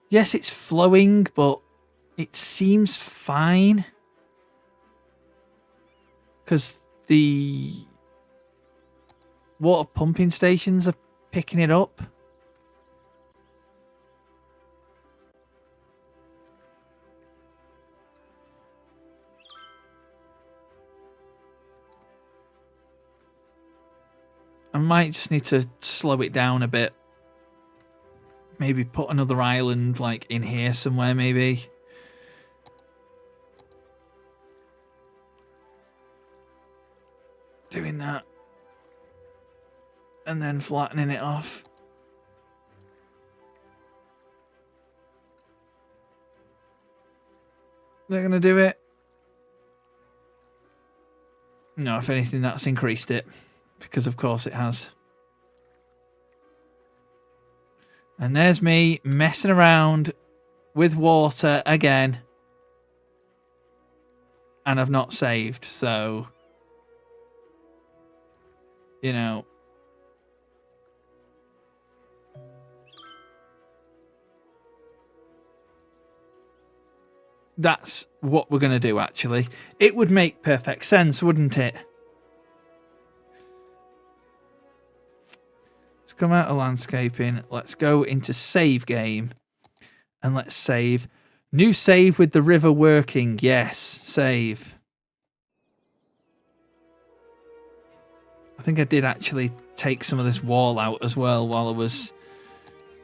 Yes, it's flowing, but it seems fine. Because the water pumping stations are picking it up. I might just need to slow it down a bit. Maybe put another island like in here somewhere, maybe. Doing that. And then flattening it off. They're going to do it. No, if anything, that's increased it. Because of course it has. And there's me messing around with water again. And I've not saved, so... You know... That's what we're going to do, actually. It would make perfect sense, wouldn't it? Come out of landscaping. Let's go into save game. And let's save. New save with the river working. Yes, save. I think I did actually take some of this wall out as well while I was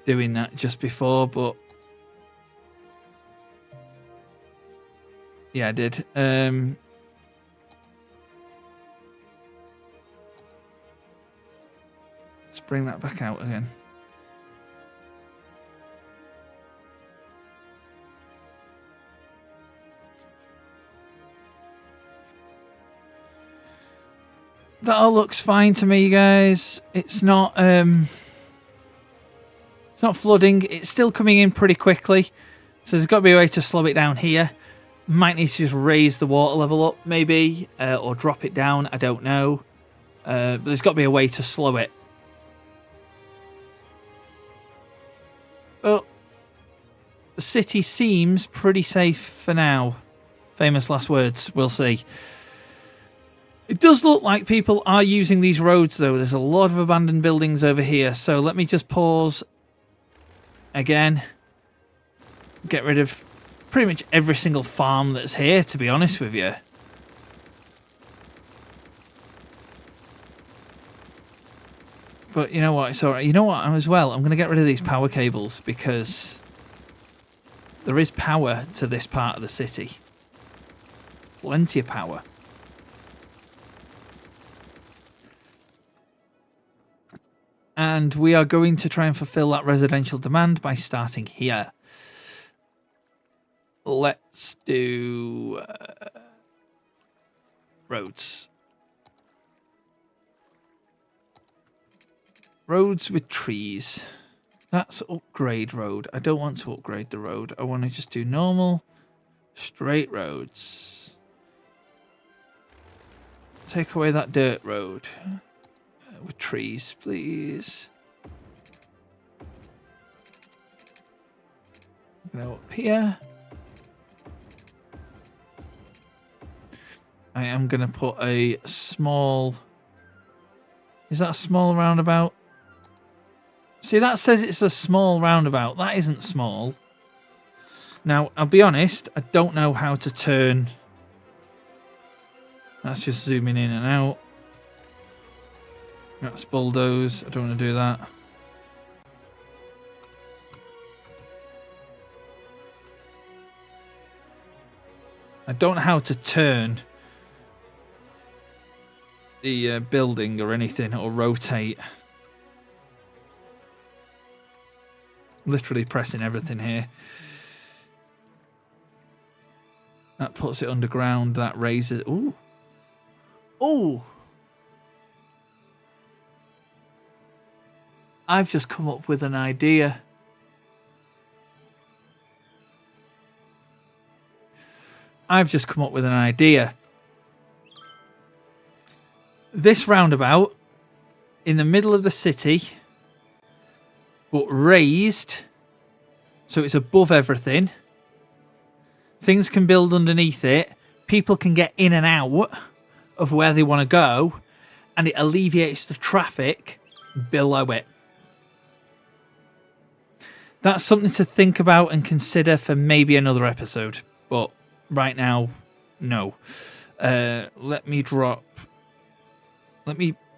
doing that just before, but... Yeah, I did. Let's bring that back out again. That all looks fine to me, guys. It's not flooding. It's still coming in pretty quickly. So there's got to be a way to slow it down here. Might need to just raise the water level up, maybe, or drop it down. I don't know. But there's got to be a way to slow it. Well, the city seems pretty safe for now. Famous last words, we'll see. It does look like people are using these roads, though. There's a lot of abandoned buildings over here. So let me just pause again. Get rid of pretty much every single farm that's here, to be honest with you. But you know what? It's alright. You know what? As well, I'm going to get rid of these power cables because there is power to this part of the city. Plenty of power. And we are going to try and fulfill that residential demand by starting here. Let's do roads. Roads with trees. That's upgrade road. I don't want to upgrade the road. I want to just do normal, straight roads. Take away that dirt road. With trees, please. Go up here. I am going to put a small... Is that a small roundabout? See, that says it's a small roundabout. That isn't small. Now, I'll be honest, I don't know how to turn. That's just zooming in and out. That's bulldoze. I don't want to do that. I don't know how to turn the building or anything, or rotate. Literally pressing everything here. That puts it underground. That raises... Ooh. Ooh. I've just come up with an idea. This roundabout in the middle of the city, but raised, so it's above everything. Things can build underneath it. People can get in and out of where they want to go, and it alleviates the traffic below it. That's something to think about and consider for maybe another episode. But right now, no. Let me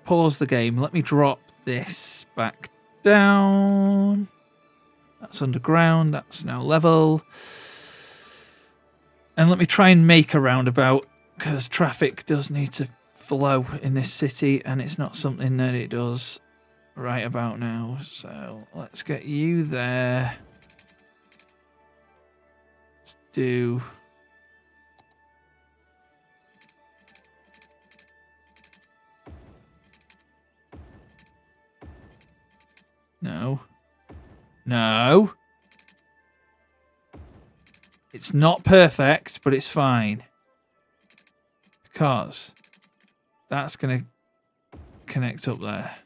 pause the game. Let me drop this back down. That's underground. That's now level. And let me try and make a roundabout, because traffic does need to flow in this city, and it's not something that it does right about now. So let's get you there. Let's do... No. No. It's not perfect, but it's fine. Because that's going to connect up there.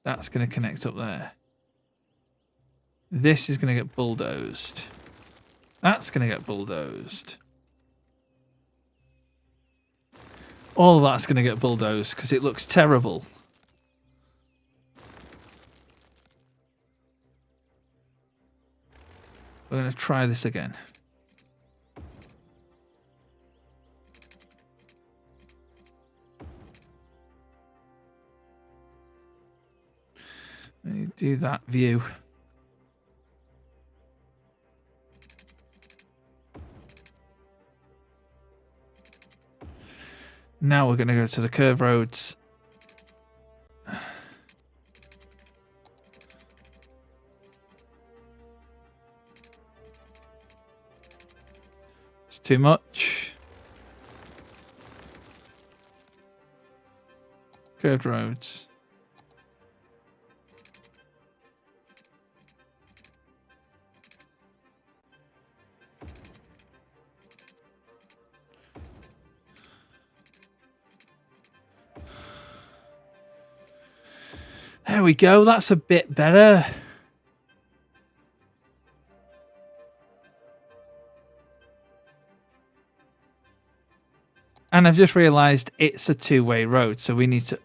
That's going to connect up there. This is going to get bulldozed. That's going to get bulldozed. All of that's going to get bulldozed because it looks terrible. We're going to try this again. Let me do that view. Now we're going to go to the curve roads. It's too much. Curved roads. There we go. That's a bit better. And I've just realised it's a two-way road, so we need to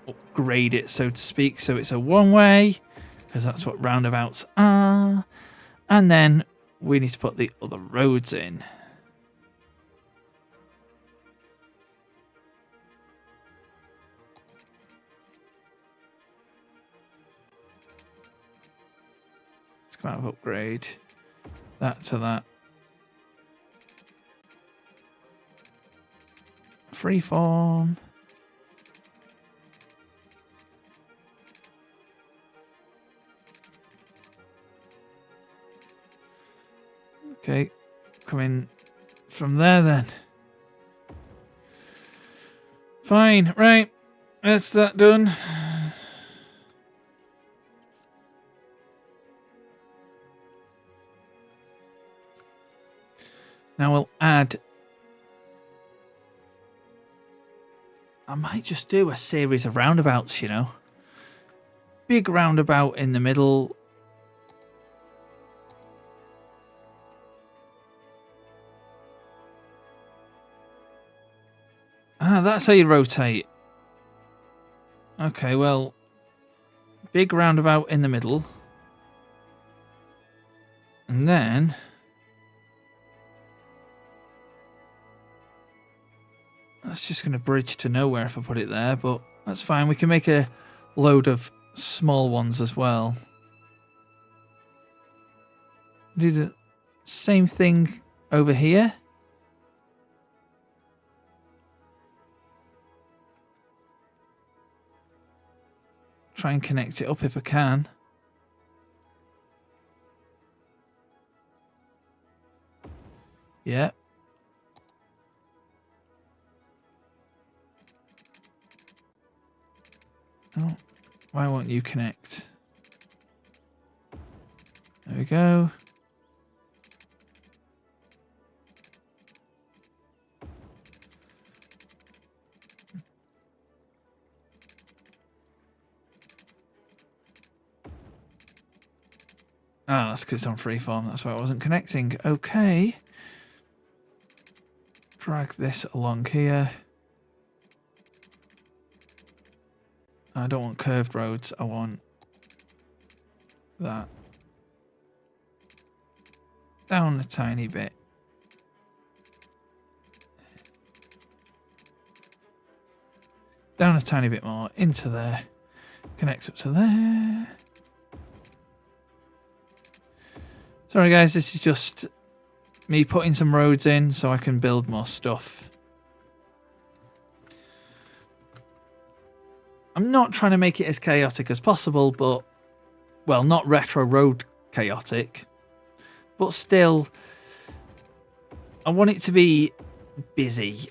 upgrade it, so to speak, so it's a one-way, because that's what roundabouts are. And then we need to put the other roads in. Let's come out of upgrade. That to that. Freeform. Okay, coming from there then. Fine, right. That's that done. Now we'll add... I might just do a series of roundabouts, you know. Big roundabout in the middle. Ah, that's how you rotate. Okay, well, big roundabout in the middle. And then... that's just going to bridge to nowhere if I put it there, but that's fine. We can make a load of small ones as well. Do the same thing over here. Try and connect it up if I can. Yeah. Oh, why won't you connect? There we go. Ah, that's because it's on freeform. That's why I wasn't connecting. Okay. Drag this along here. I don't want curved roads. I want that. Down a tiny bit. Down a tiny bit more. Into there. Connects up to there. Sorry guys, this is just me putting some roads in so I can build more stuff. I'm not trying to make it as chaotic as possible, but, well, not retro road chaotic, but still, I want it to be busy.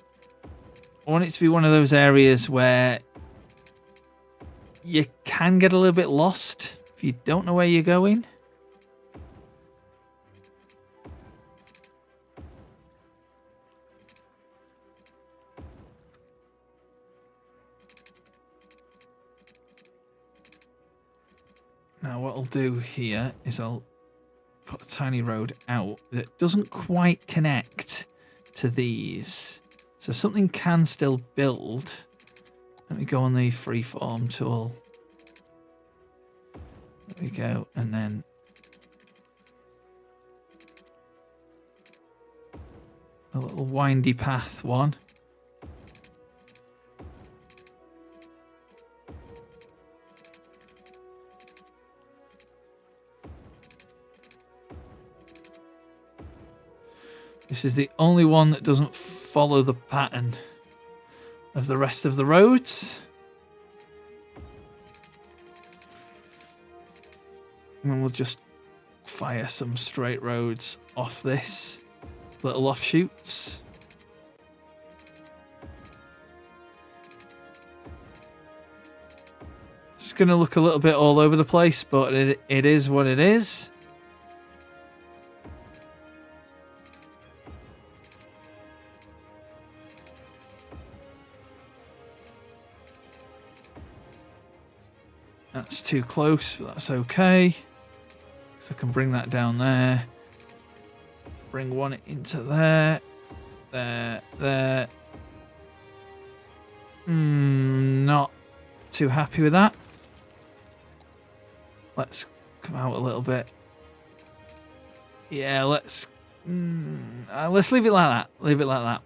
I want it to be one of those areas where you can get a little bit lost if you don't know where you're going. Now what I'll do here is I'll put a tiny road out that doesn't quite connect to these. So something can still build. Let me go on the freeform tool. There we go. And then a little windy path one. This is the only one that doesn't follow the pattern of the rest of the roads. And then we'll just fire some straight roads off this. Little offshoots. It's going to look a little bit all over the place, but it is what it is. That's too close, but that's okay. So I can bring that down there. Bring one into there. There. Not too happy with that. Let's come out a little bit. Yeah, let's leave it like that. Leave it like that.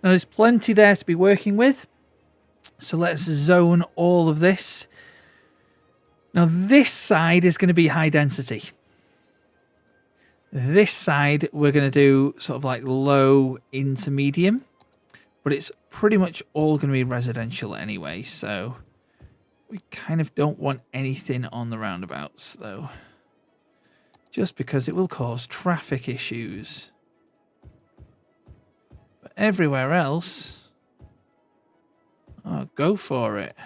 Now there's plenty there to be working with. So let's zone all of this. Now this side is going to be high density. This side we're going to do sort of like low into medium. But it's pretty much all going to be residential anyway. So we kind of don't want anything on the roundabouts though. Just because it will cause traffic issues. But everywhere else, oh, go for it.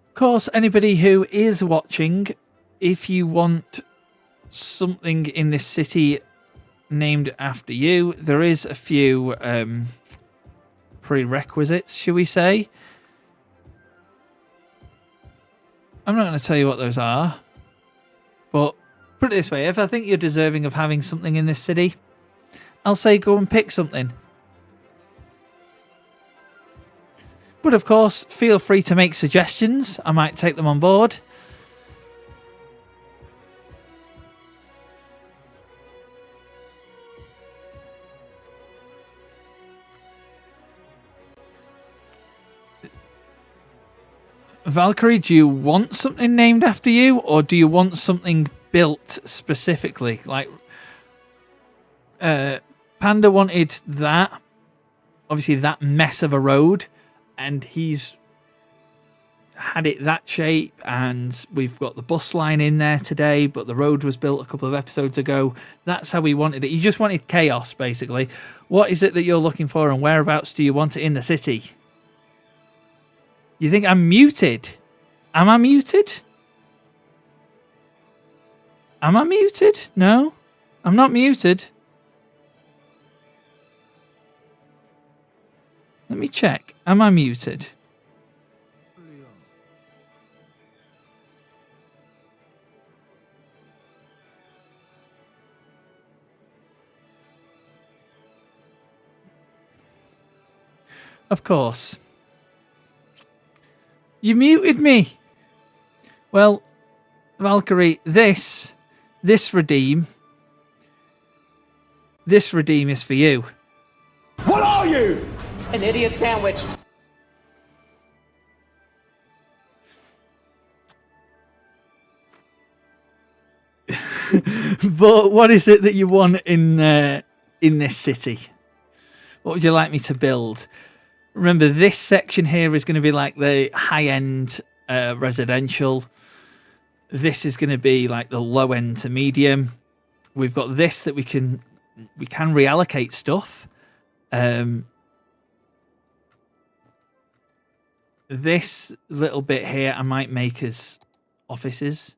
Of course, anybody who is watching, if you want something in this city named after you, there is a few prerequisites, shall we say. I'm not going to tell you what those are, but put it this way, if I think you're deserving of having something in this city, I'll say go and pick something. But of course, feel free to make suggestions. I might take them on board. Valkyrie, do you want something named after you, or do you want something built specifically? Like, Panda wanted that. Obviously, that mess of a road. And he's had it that shape, and we've got the bus line in there today, but the road was built a couple of episodes ago. That's how we wanted it. He just wanted chaos, basically. What is it that you're looking for, and whereabouts do you want it in the city? You think I'm muted? Am I muted? Am I muted? No, I'm not muted. Let me check. Am I muted? Of course. You muted me. Well, Valkyrie, this redeem is for you. What are you? An idiot sandwich. But what is it that you want in this city? What would you like me to build? Remember, this section here is going to be like the high-end residential. This is going to be like the low-end to medium. We've got this that we can reallocate stuff. This little bit here I might make as offices,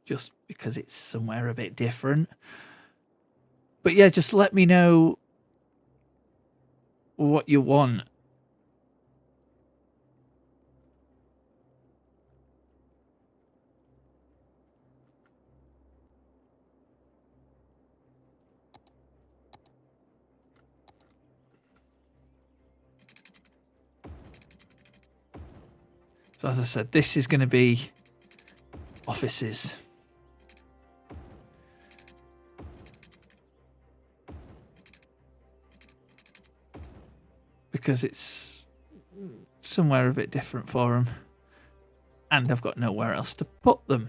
just because it's somewhere a bit different. But yeah, just let me know what you want. So as I said, this is going to be offices. Because it's somewhere a bit different for them. And I've got nowhere else to put them.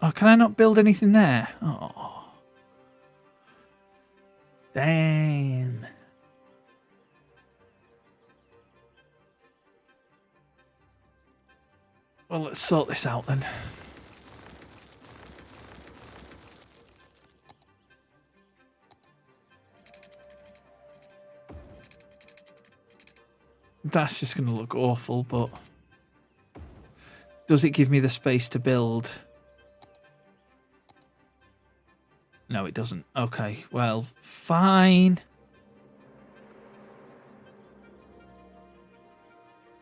Oh, can I not build anything there? Oh. Damn. Well, let's sort this out then. That's just going to look awful, but does it give me the space to build? No, it doesn't. Okay, well, fine.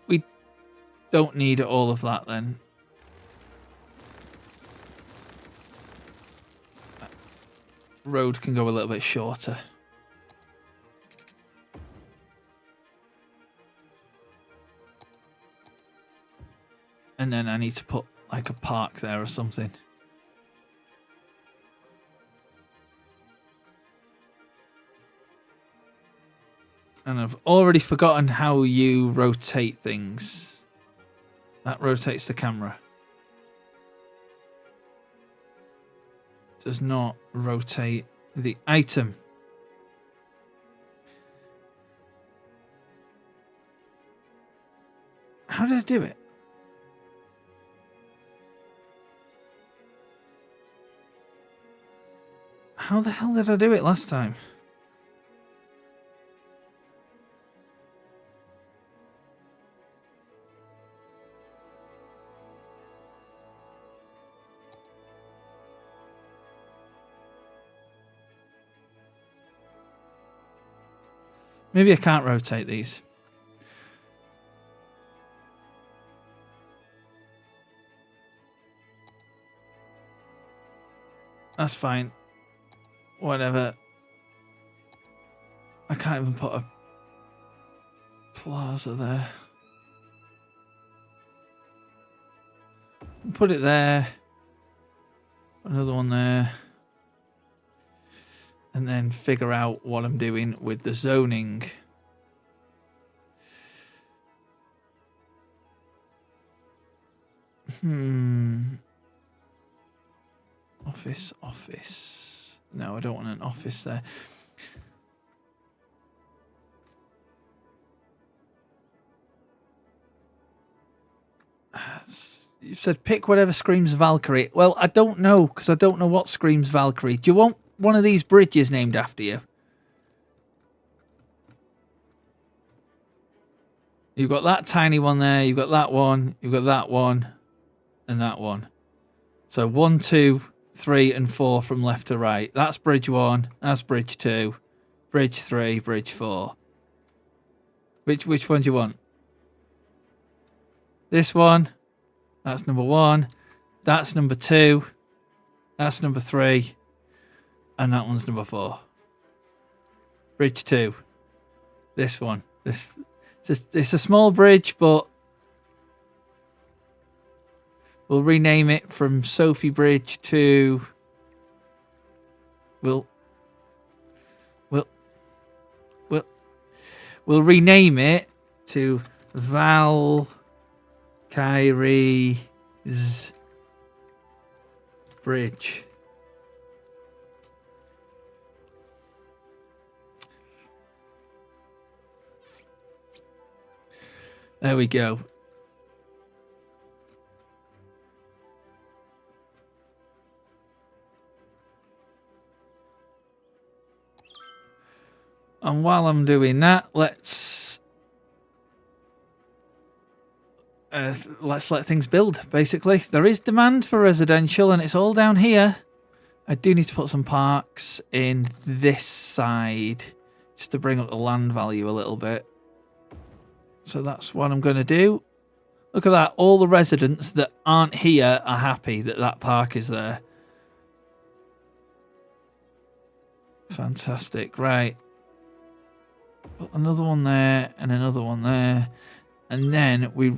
We don't need all of that then. Road can go a little bit shorter. And then I need to put like a park there or something. And I've already forgotten how you rotate things. That rotates the camera. Does not rotate the item. How did I do it? How the hell did I do it last time? Maybe I can't rotate these. That's fine. Whatever. I can't even put a plaza there. Put it there. Another one there. And then figure out what I'm doing with the zoning. Office. No, I don't want an office there. You said pick whatever screams Valkyrie. Well, I don't know, because I don't know what screams Valkyrie. Do you want one of these bridges named after you? You've got that tiny one there, you've got that one, you've got that one, and that one. So 1, 2, 3, and 4 from left to right. That's bridge 1, that's bridge 2, bridge 3, bridge 4. Which one do you want? This one. That's number 1. That's number 2. That's number 3. And that one's number 4. Bridge 2. This one. It's a small bridge, but we'll rename it from Sophie Bridge to... We'll rename it to Valkyrie's Bridge. There we go. And while I'm doing that, let's let things build, basically. There is demand for residential, and it's all down here. I do need to put some parks in this side, just to bring up the land value a little bit. So that's what I'm going to do. Look at that. All the residents that aren't here are happy that that park is there. Fantastic. Right. Put another one there and another one there. And then we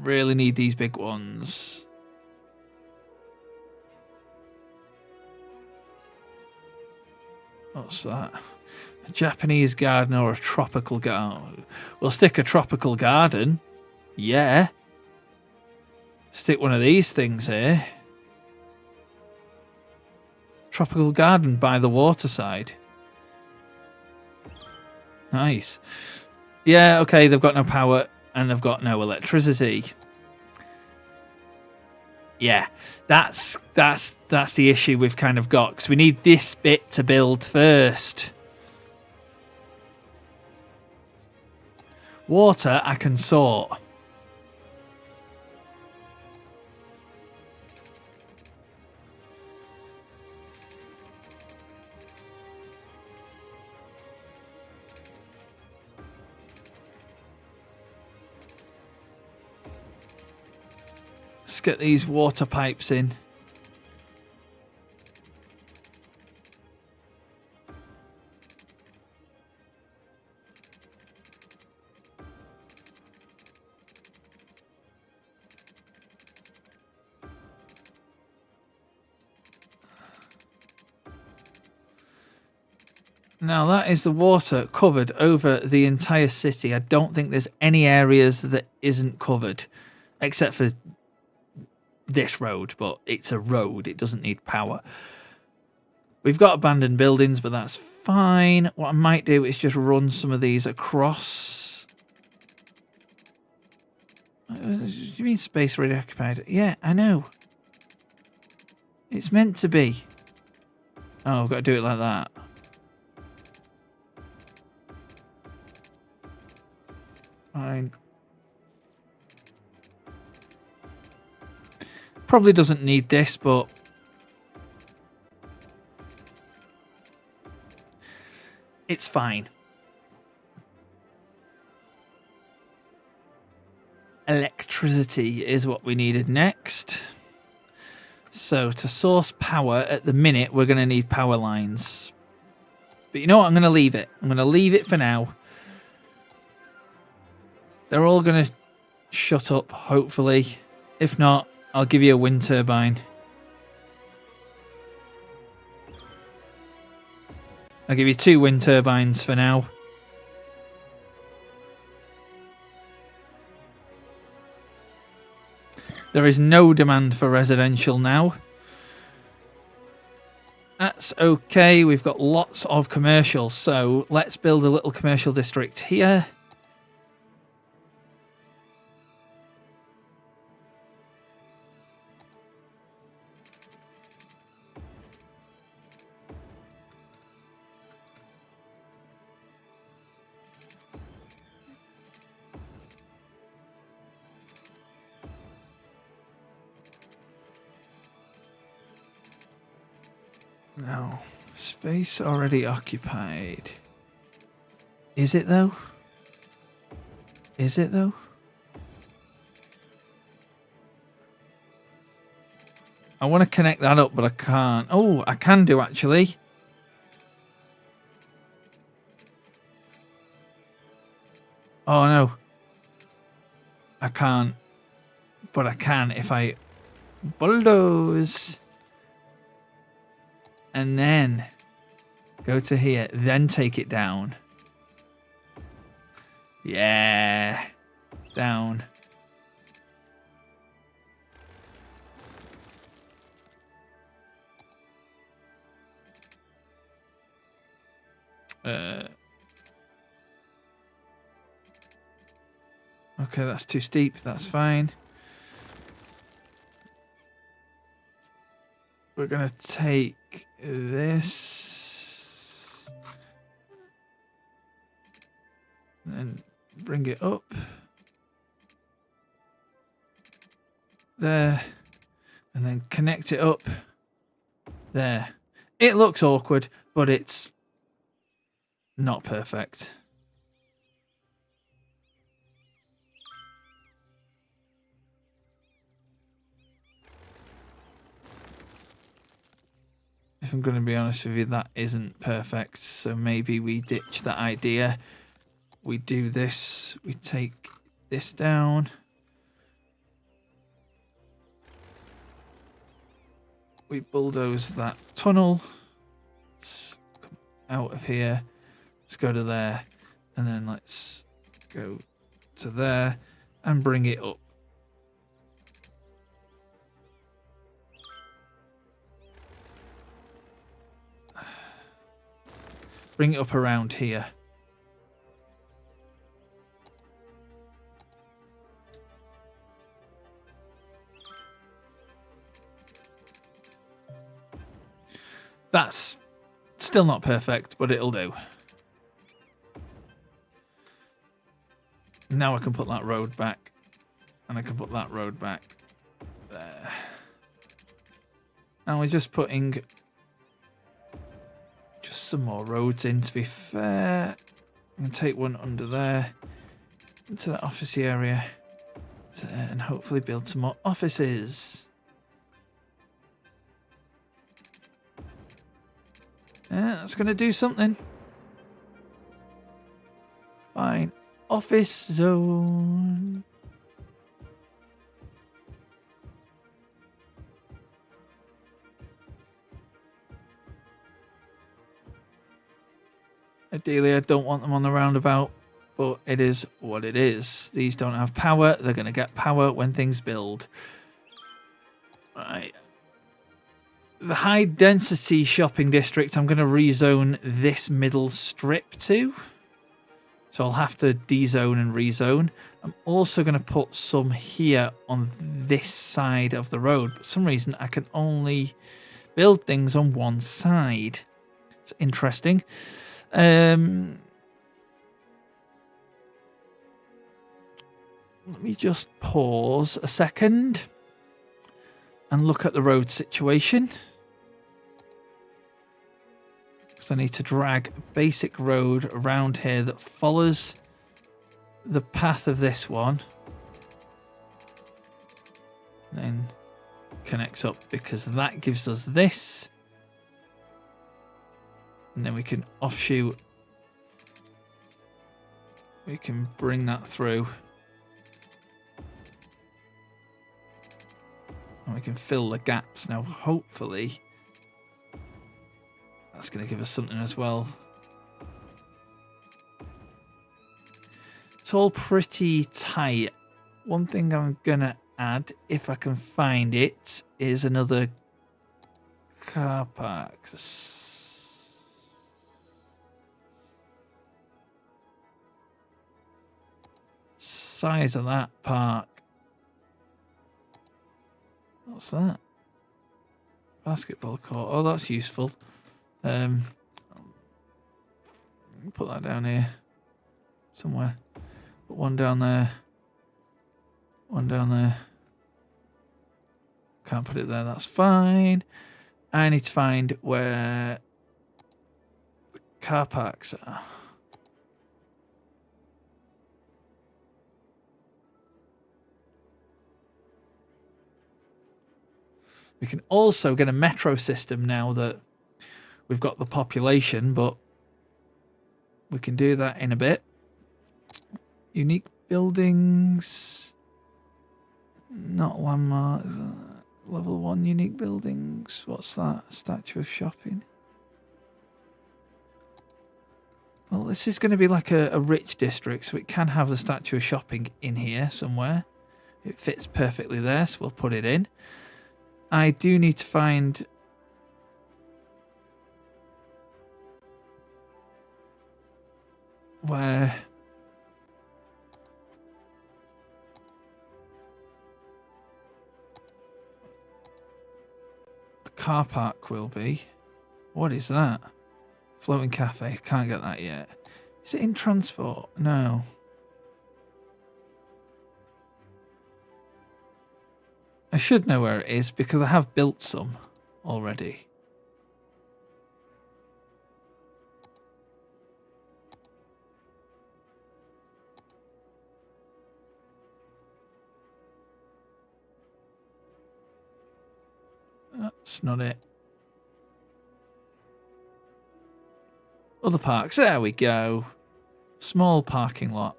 really need these big ones. What's that? A Japanese garden or a tropical garden? We'll stick a tropical garden. Yeah. Stick one of these things here. Tropical garden by the waterside. Nice. Yeah, okay, they've got no power and they've got no electricity. Yeah, that's the issue we've kind of got, because we need this bit to build first. Water I can sort. Let's get these water pipes in. Now that is the water covered over the entire city. I don't think there's any areas that isn't covered, except for this road, but it's a road. It doesn't need power. We've got abandoned buildings, but that's fine. What I might do is just run some of these across. Do you mean space already occupied? Yeah, I know. It's meant to be. Oh, I've got to do it like that. Fine. Probably doesn't need this, but it's fine. Electricity is what we needed next. So to source power, at the minute, we're going to need power lines. But you know what? I'm going to leave it. I'm going to leave it for now. They're all going to shut up, hopefully. If not, I'll give you a wind turbine. I'll give you 2 wind turbines for now. There is no demand for residential now. That's okay. We've got lots of commercial. So let's build a little commercial district here. No. Space already occupied. Is it though? Is it though? I want to connect that up, but I can't. Oh, I can do actually. Oh no. I can't. But I can if I bulldoze. And then go to here, then take it down. Yeah. Down. Okay, that's too steep. That's fine. We're going to take this and bring it up there and then connect it up there. It looks awkward, but it's not perfect. If I'm going to be honest with you, that isn't perfect. So maybe we ditch that idea. We do this. We take this down. We bulldoze that tunnel. Let's come out of here. Let's go to there. And then let's go to there and bring it up. Bring it up around here. Still not perfect, but it'll do. Now I can put that road back. And I can put that road back. There. And we're just putting just some more roads in, to be fair. I'm going to take one under there into the office area and hopefully build some more offices. Yeah, that's going to do something. Fine. Office zone. Ideally, I don't want them on the roundabout, but it is what it is. These don't have power. They're going to get power when things build. Right. The high density shopping district, I'm going to rezone this middle strip to. So I'll have to dezone and rezone. I'm also going to put some here on this side of the road. But for some reason, I can only build things on one side. It's interesting. Let me just pause a second and look at the road situation. Because I need to drag a basic road around here that follows the path of this one. And then connects up, because that gives us this. And then we can offshoot. We can bring that through. And we can fill the gaps. Now, hopefully, that's going to give us something as well. It's all pretty tight. One thing I'm going to add, if I can find it, is another car park. Size of that park. What's that? Basketball court. Oh, that's useful. Put that down here somewhere. Put one down there. One down there. Can't put it there. That's fine. I need to find where the car parks are. We can also get a metro system now that we've got the population, but we can do that in a bit. Unique buildings. Not landmarks. Level 1 unique buildings. What's that? Statue of shopping. Well, this is going to be like a rich district, so it can have the statue of shopping in here somewhere. It fits perfectly there, so we'll put it in. I do need to find where the car park will be. What is that? Floating cafe. Can't get that yet. Is it in transport? No. I should know where it is because I have built some already. That's not it. Other parks. There we go. Small parking lot.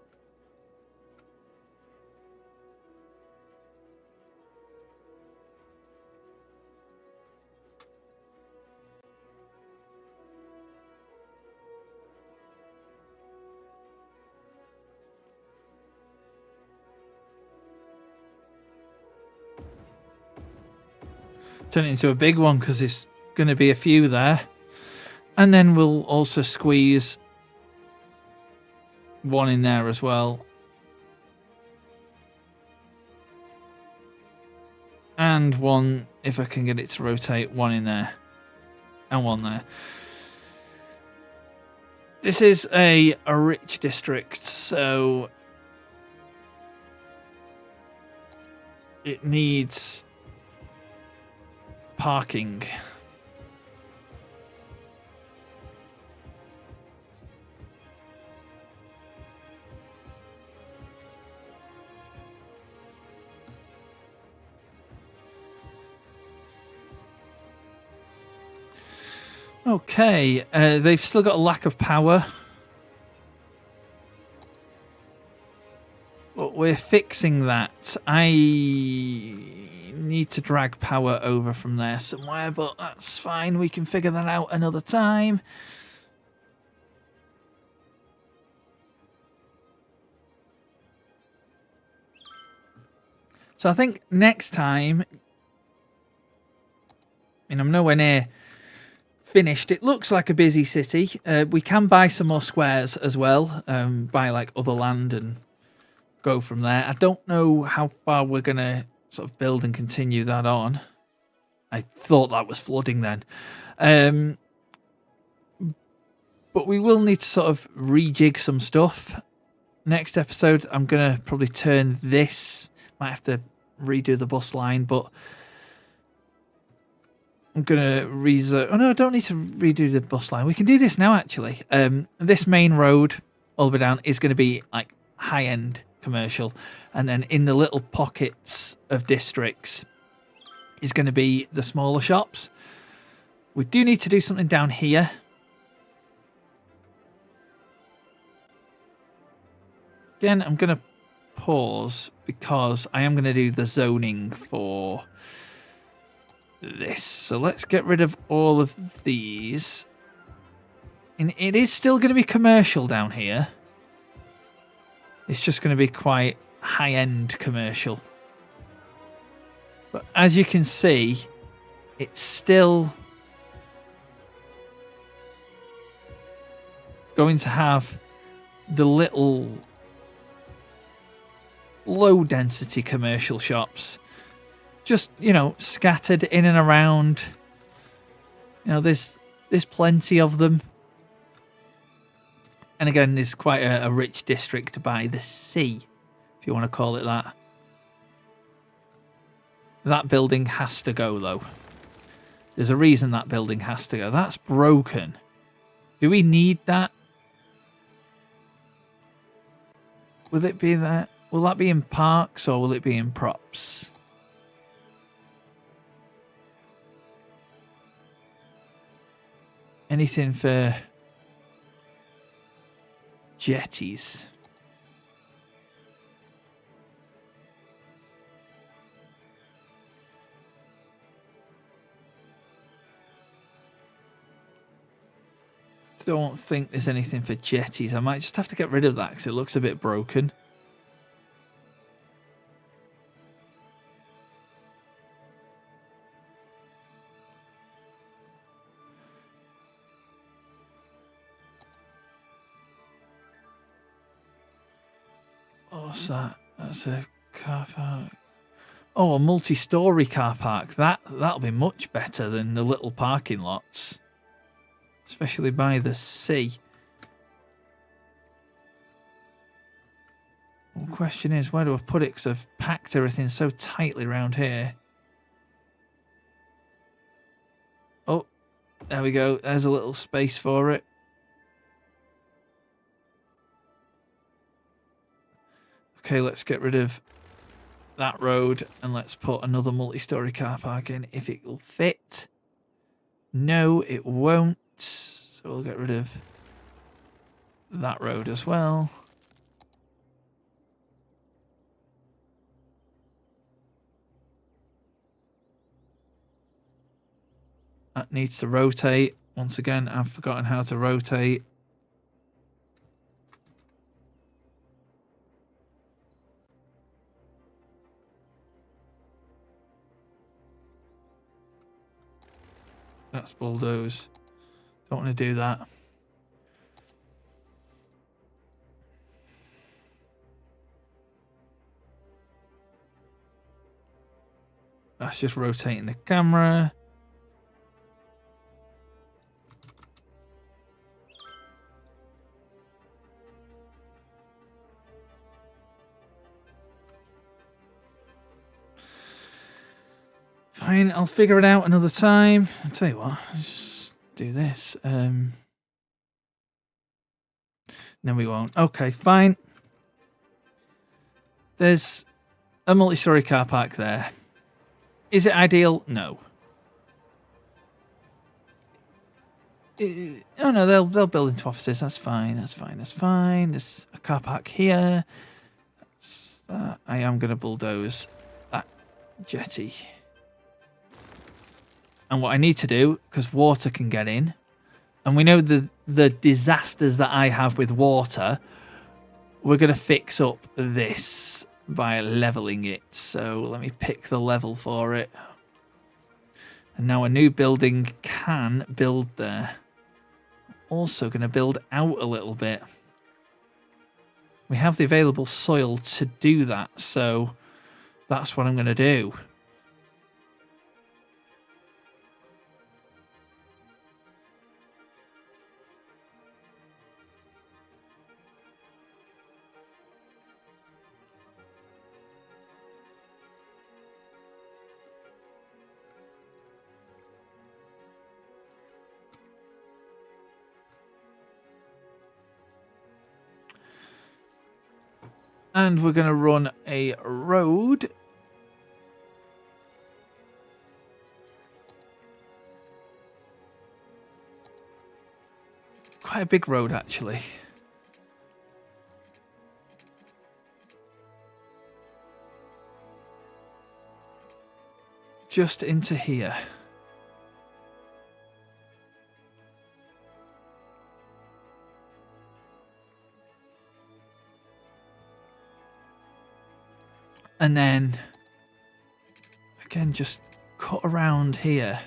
Turn it into a big one because there's going to be a few there. And then we'll also squeeze one in there as well. And one, if I can get it to rotate, one in there. And one there. This is a rich district, so it needs parking. Okay, they've still got a lack of power. But we're fixing that. I need to drag power over from there somewhere, but that's fine. We can figure that out another time. So I think next time, and I'm nowhere near finished. It looks like a busy city. We can buy some more squares as well, buy like other land and go from there. I don't know how far we're going to sort of build and continue that on. I thought that was flooding then. But we will need to sort of rejig some stuff. Next episode, I'm going to probably turn this. Might have to redo the bus line, but I'm going to reserve... Oh, no, I don't need to redo the bus line. We can do this now, actually. This main road all the way down is going to be like high-end commercial. And then in the little pockets of districts is going to be the smaller shops. We do need to do something down here. Again, I'm going to pause because I am going to do the zoning for this. So let's get rid of all of these. And it is still going to be commercial down here. It's just going to be quite high-end commercial. But as you can see, it's still going to have the little low-density commercial shops. Just, you know, scattered in and around. You know, there's plenty of them. And again, there's quite a rich district by the sea, if you want to call it that. That building has to go, though. There's a reason that building has to go. That's broken. Do we need that? Will it be that? Will that be in parks or will it be in props? Anything for jetties? Don't think there's anything for jetties. I might just have to get rid of that because it looks a bit broken. What's that? That's a car park. Oh, a multi-storey car park. That'll be much better than the little parking lots. Especially by the sea. The question is, where do I put it? Because I've packed everything so tightly around here. Oh, there we go. There's a little space for it. Okay, let's get rid of that road and let's put another multi-storey car park in if it will fit. No, it won't. So we'll get rid of that road as well. That needs to rotate. Once again, I've forgotten how to rotate. That's bulldoze. Don't want to do that. That's just rotating the camera. Fine, I'll figure it out another time. I'll tell you what, let's just do this. No, we won't. Okay, fine. There's a multi-story car park there. Is it ideal? No. Oh no, they'll build into offices. That's fine. That's fine. That's fine. There's a car park here. I am going to bulldoze that jetty. And what I need to do, because water can get in, and we know the disasters that I have with water, we're going to fix up this by leveling it. So let me pick the level for it. And now a new building can build there. Also going to build out a little bit. We have the available soil to do that, so that's what I'm going to do. And we're going to run a road. Quite a big road, actually. Just into here. And then, again, just cut around here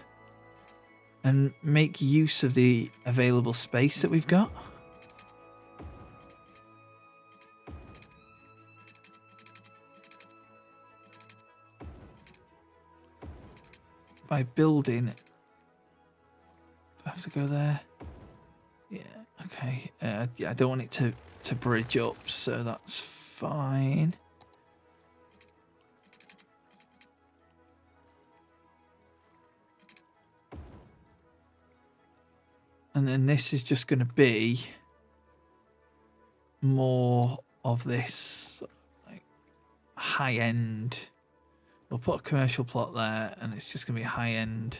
and make use of the available space that we've got. By building. Do I have to go there? Yeah, okay. Yeah, I don't want it to bridge up, so that's fine. And then this is just going to be more of this like high end. We'll put a commercial plot there, and it's just going to be high end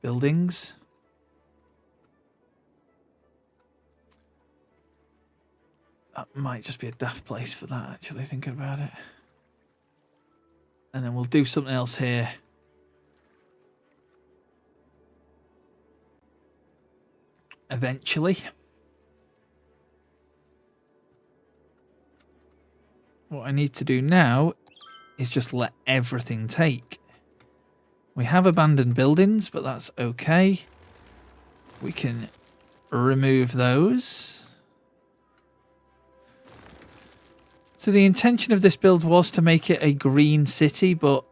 buildings. That might just be a daft place for that, actually, thinking about it. And then we'll do something else here. Eventually. What I need to do now is just let everything take. We have abandoned buildings, but that's okay. We can remove those. So the intention of this build was to make it a green city, but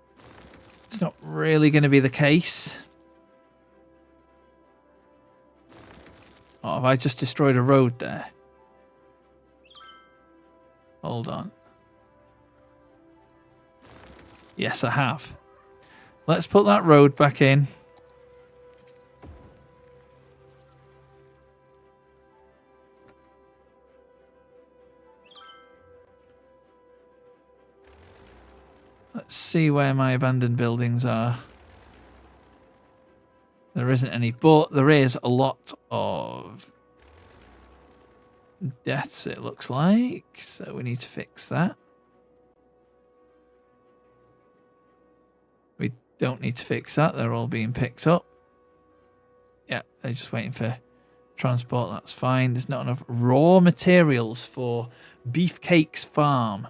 it's not really going to be the case. Oh, have I just destroyed a road there? Hold on. Yes, I have. Let's put that road back in. Let's see where my abandoned buildings are. There isn't any, but there is a lot of deaths, it looks like. So we need to fix that. We don't need to fix that. They're all being picked up. Yeah, they're just waiting for transport. That's fine. There's not enough raw materials for Beefcake's farm.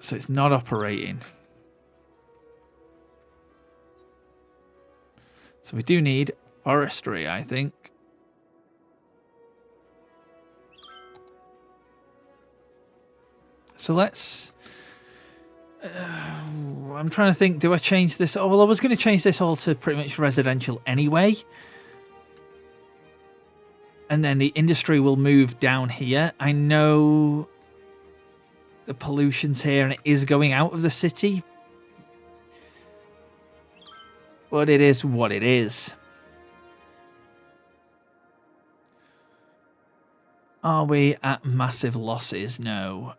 So it's not operating. So we do need forestry, I think. So let's... I'm trying to think, do I change this? Oh, well, I was going to change this all to pretty much residential anyway. And then the industry will move down here. I know the pollution's here and it is going out of the city. but it is what it is. Are we at massive losses? No.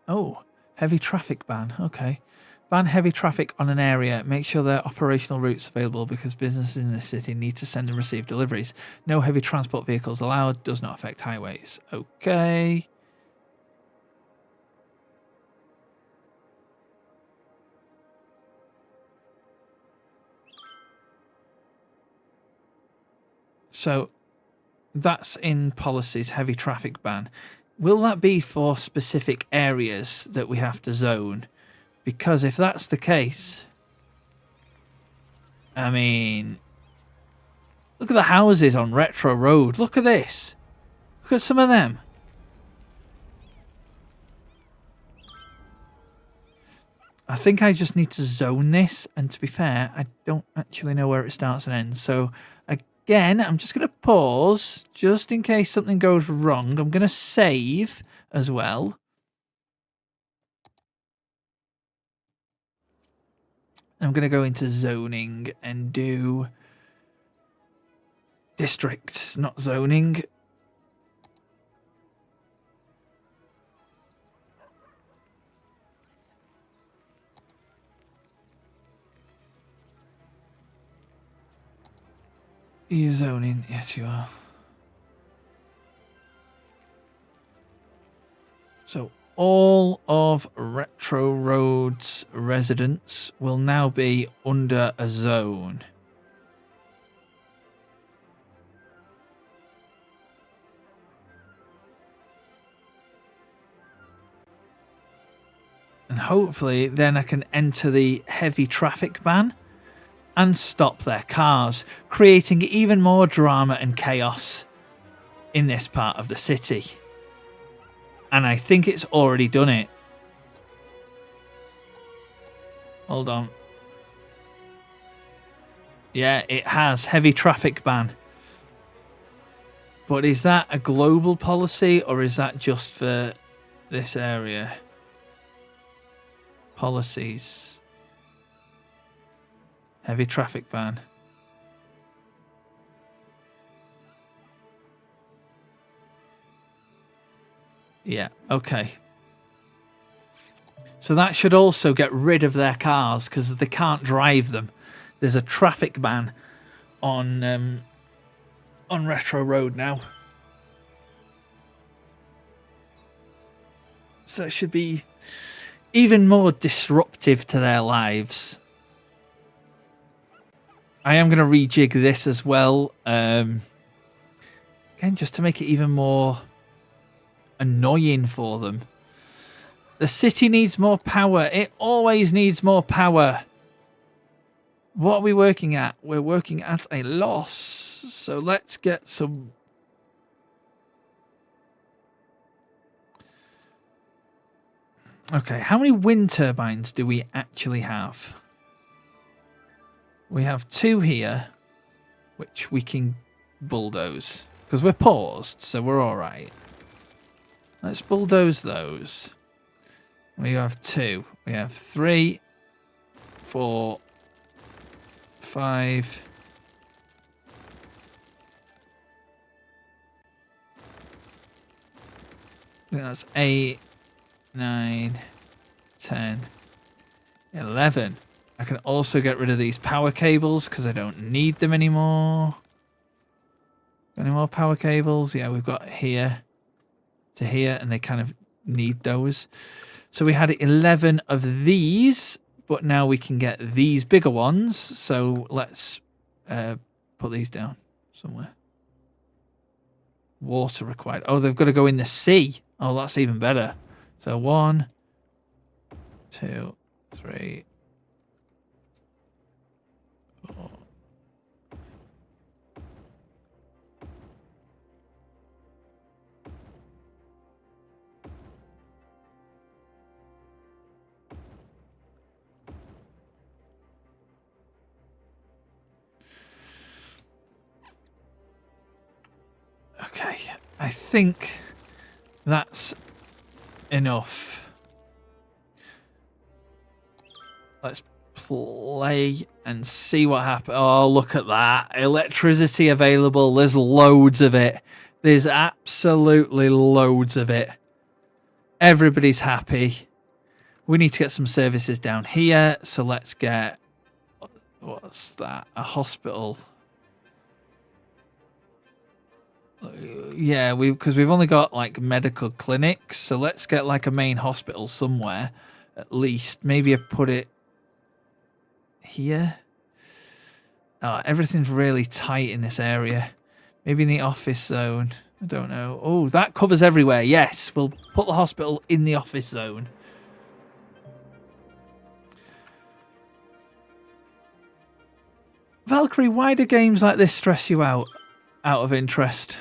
Oh, heavy traffic ban. Okay. Ban heavy traffic on an area. Make sure there are operational routes available because businesses in the city need to send and receive deliveries. No heavy transport vehicles allowed. Does not affect highways. Okay. So that's in policies, heavy traffic ban. Will that be for specific areas that we have to zone? Because if that's the case, I mean, look at the houses on Retro Road. Look at this. Look at some of them. I think I just need to zone this. And to be fair, I don't actually know where it starts and ends. So again, I'm just going to pause just in case something goes wrong. I'm going to save as well. I'm going to go into zoning and do districts, not zoning. You zoning, yes you are. So all of Retro Road's residents will now be under a zone. And hopefully then I can enter the heavy traffic ban and stop their cars, creating even more drama and chaos in this part of the city. And I think it's already done it. Hold on. Yeah, it has. Heavy traffic ban. But is that a global policy or is that just for this area? Policies. Heavy traffic ban. Yeah, okay. So that should also get rid of their cars because they can't drive them. There's a traffic ban on Retro Road now. So it should be even more disruptive to their lives. I am going to rejig this as well. Again, just to make it even more annoying for them. The city needs more power. It always needs more power. What are we working at? We're working at a loss. So let's get some... Okay, how many wind turbines do we actually have? We have 2 here, which we can bulldoze. Because we're paused, so we're alright. Let's bulldoze those. We have 2. We have 3, 4, 5. I think that's 8, 9, 10, 11. I can also get rid of these power cables because I don't need them anymore. Any more power cables? Yeah, we've got here to here, and they kind of need those. So we had 11 of these, but now we can get these bigger ones. So let's put these down somewhere. Water required. Oh, they've got to go in the sea. Oh, that's even better. So 1, 2, 3, 4. Okay, I think that's enough. Let's play and see what happens. Oh, look at that. Electricity available. There's loads of it. There's absolutely loads of it. Everybody's happy. We need to get some services down here. So let's get... What's that? A hospital. Yeah, because we've only got like medical clinics. So let's get like a main hospital somewhere. At least. Maybe I put it here. Oh, everything's really tight in this area. Maybe in the office zone. I don't know. Oh, that covers everywhere. Yes, we'll put the hospital in the office zone. Valkyrie, why do games like this stress you out of interest?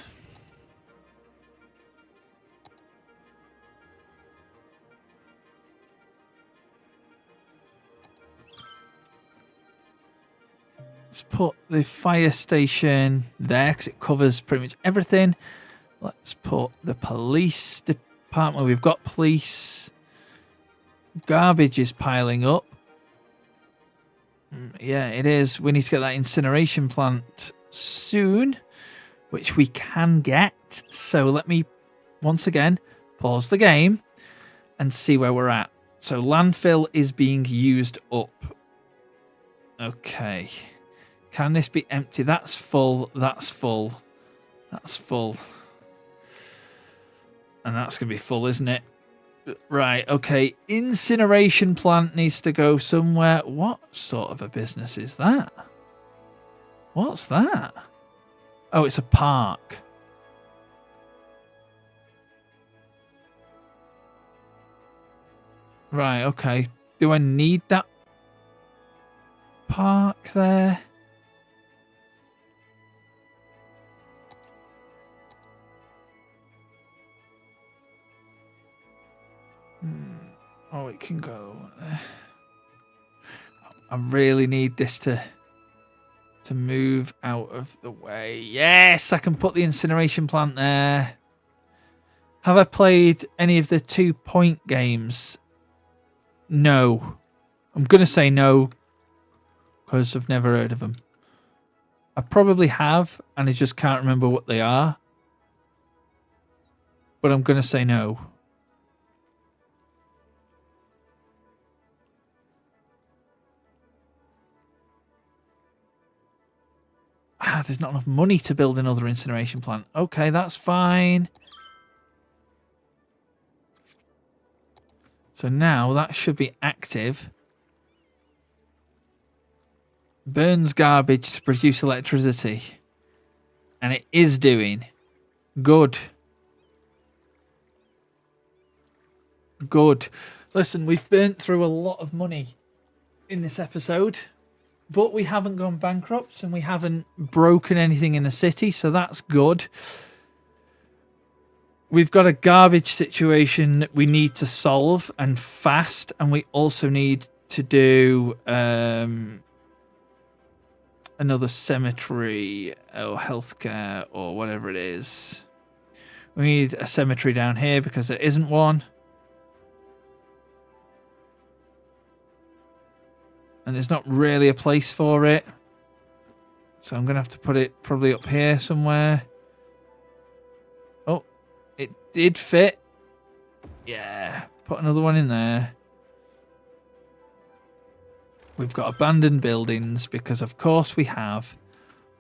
Let's put the fire station there because it covers pretty much everything. Let's put the police department. We've got police. Garbage is piling up. Yeah, it is. We need to get that incineration plant soon, which we can get. So let me, once again, pause the game and see where we're at. So landfill is being used up. Okay. Can this be empty? That's full. That's full. That's full. And that's going to be full, isn't it? Right, okay. Incineration plant needs to go somewhere. What sort of a business is that? What's that? Oh, it's a park. Right, okay. Do I need that park there? Oh, it can go there. I really need this to move out of the way. Yes, I can put the incineration plant there. Have I played any of the 2 Point games? No. I'm going to say no because I've never heard of them. I probably have, and I just can't remember what they are. But I'm going to say no. There's not enough money to build another incineration plant. Okay, that's fine. So now that should be active. Burns garbage to produce electricity. And it is doing. Good. Good. Listen, we've burnt through a lot of money in this episode. But we haven't gone bankrupt and we haven't broken anything in the city, so that's good. We've got a garbage situation that we need to solve and fast, and we also need to do another cemetery or healthcare or whatever it is. We need a cemetery down here because there isn't one. And there's not really a place for it. So I'm going to have to put it probably up here somewhere. Oh, it did fit. Yeah, put another one in there. We've got abandoned buildings because, of course, we have.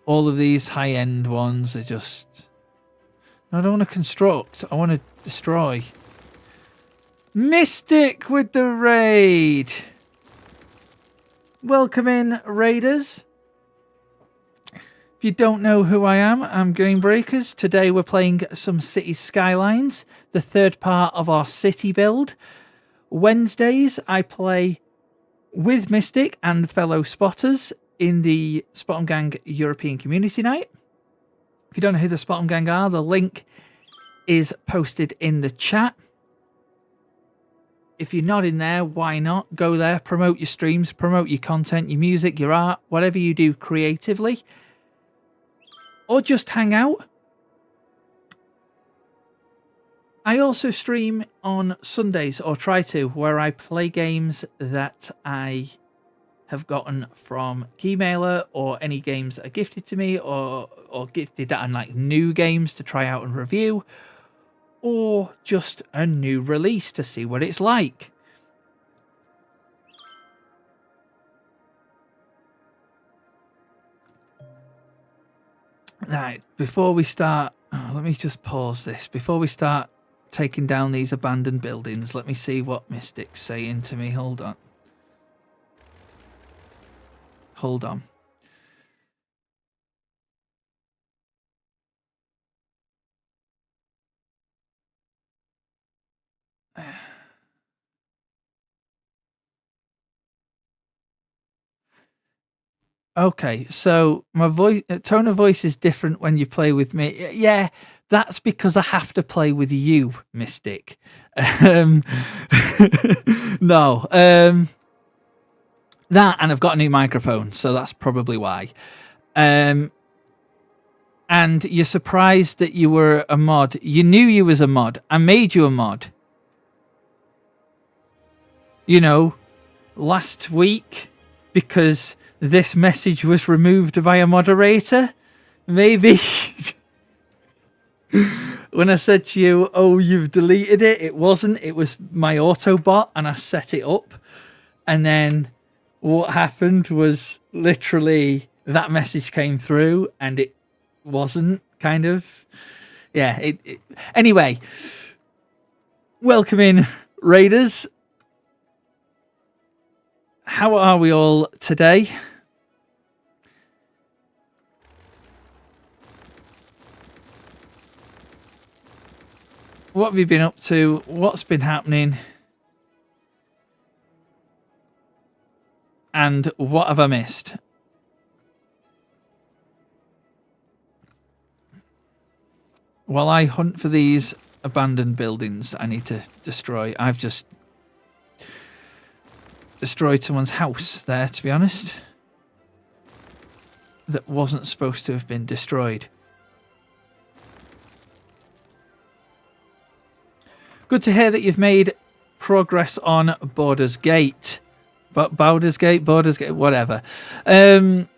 All of these high-end ones are just... No, I don't want to construct. I want to destroy. Mystic with the raid. Welcome in, raiders. If you don't know who I am, I'm Gamebreakers. Today we're playing some Cities Skylines, the third part of our city build. Wednesdays I play with Mystic and fellow spotters in the Spot 'em Gang European Community Night. If you don't know who the Spot 'em Gang are, the link is posted in the chat. If you're not in there, why not? Go there, promote your streams, promote your content, your music, your art, whatever you do creatively. Or just hang out. I also stream on Sundays, or try to, where I play games that I have gotten from Keymailer, or any games that are gifted to me, or gifted that are like new games to try out and review, or just a new release to see what it's like. Right, before we start, let me just pause this. Before we start taking down these abandoned buildings, let me see what Mystic's saying to me. Hold on. Hold on. Okay, so my voice, tone of voice is different when you play with me. Yeah, that's because I have to play with you, Mystic. No, that, and I've got a new microphone, so that's probably why. And you're surprised that you were a mod. You knew you was a mod. I made you a mod. You know, last week, because this message was removed by a moderator. Maybe when I said to you, oh, you've deleted it, it wasn't. It was my Autobot, and I set it up. And then what happened was literally that message came through and it wasn't, kind of. Yeah. Anyway, welcome in, Raiders. How are we all today? What have you been up to? What's been happening? And what have I missed? While I hunt for these abandoned buildings that I need to destroy, I've just destroyed someone's house there, to be honest. That wasn't supposed to have been destroyed. Good to hear that you've made progress on Baldur's Gate. Baldur's Gate, whatever. For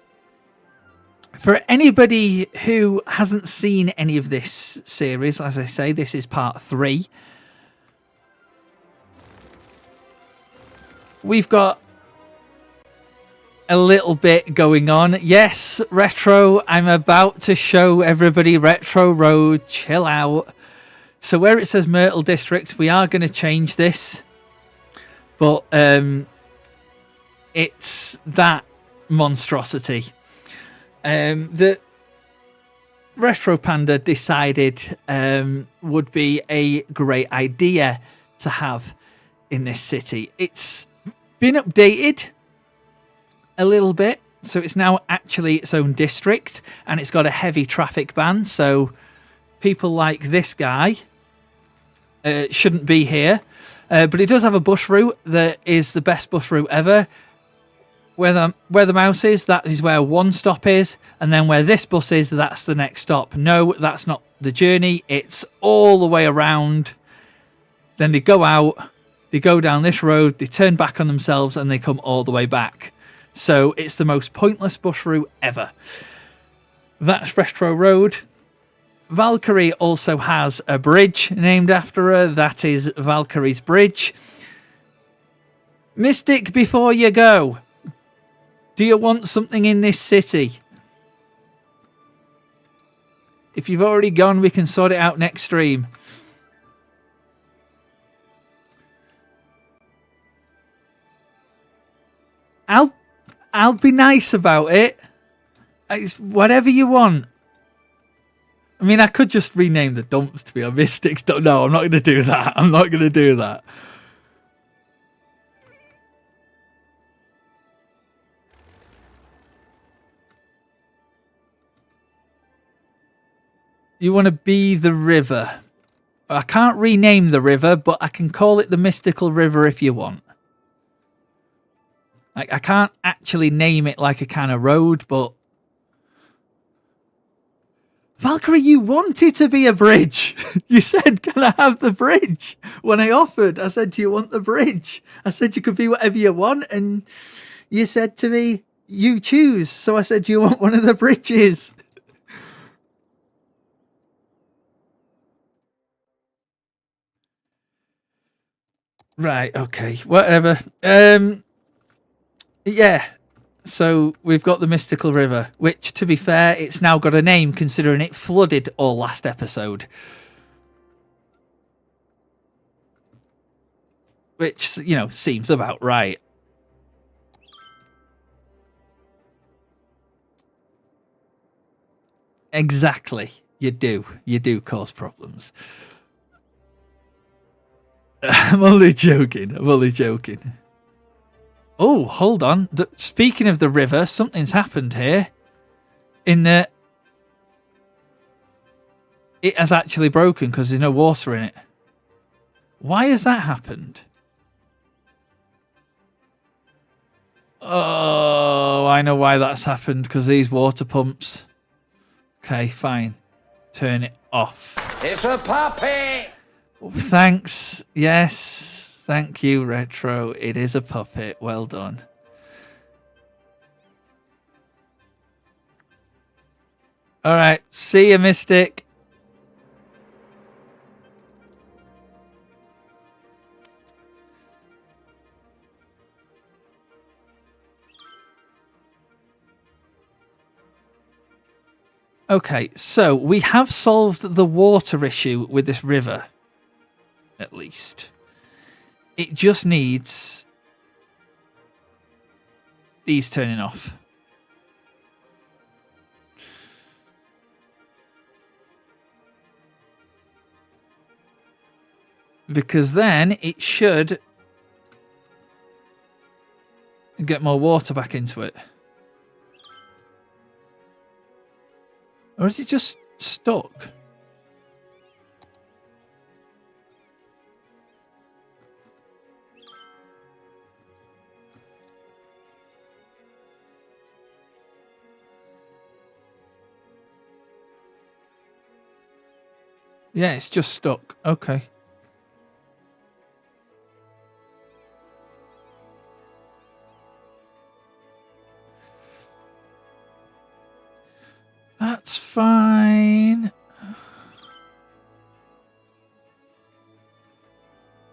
anybody who hasn't seen any of this series, as I say, this is part 3. We've got a little bit going on. Yes, Retro, I'm about to show everybody Retro Road. Chill out. So where it says Myrtle District, we are going to change this. But it's that monstrosity. That Retro Panda decided would be a great idea to have in this city. It's been updated a little bit, so it's now actually its own district, and it's got a heavy traffic ban, so people like this guy shouldn't be here. But it does have a bus route that is the best bus route ever. Where the mouse is, that is where one stop is, and then where this bus is, that's the next stop. No, that's not the journey. It's all the way around. Then they go out, they go down this road, they turn back on themselves, and they come all the way back. So it's the most pointless bus route ever. That's Retro Road. Valkyrie also has a bridge named after her. That is Valkyrie's Bridge. Mystic, before you go, do you want something in this city? If you've already gone, we can sort it out next stream. I'll be nice about it. It's whatever you want. I mean, I could just rename the dumps to be a Mystics. No, I'm not going to do that. I'm not going to do that. You want to be the river. I can't rename the river, but I can call it the Mystical River if you want. Like, I can't actually name it like a kind of road, but Valkyrie, you wanted to be a bridge. You said, can I have the bridge? When I offered, I said, do you want the bridge? I said, you could be whatever you want. And you said to me, you choose. So I said, do you want one of the bridges? Right, okay, whatever. Yeah. So we've got the Mystical River, which, to be fair, it's now got a name considering it flooded all last episode. Which, you know, seems about right. Exactly. You do cause problems. I'm only joking. Oh, hold on. Speaking of the river, something's happened here. In that it has actually broken because there's no water in it. Why has that happened? Oh, I know why that's happened. Because these water pumps. Okay, fine. Turn it off. It's a puppy! Thanks. Yes. Thank you, Retro. It is a puppet. Well done. All right. See you, Mystic. Okay, so we have solved the water issue with this river, at least. It just needs these turning off. Because then it should get more water back into it. Or is it just stuck? Yeah, it's just stuck. Okay. That's fine.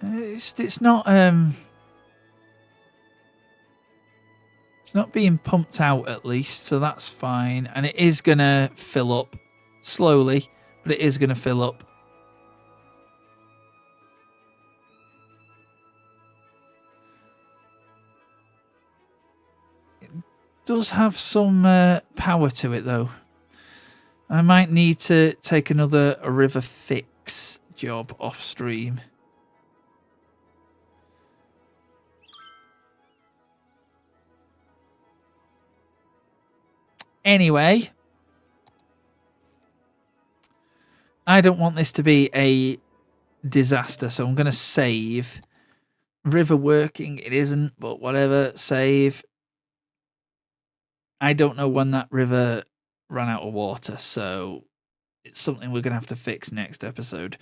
It's not it's not being pumped out at least, so that's fine. And it is gonna fill up slowly, but it is gonna fill up. It does have some power to it though. I might need to take another river fix job off stream. Anyway, I don't want this to be a disaster, so I'm going to save. River working, it isn't, but whatever, save. I don't know when that river ran out of water, so it's something we're going to have to fix next episode.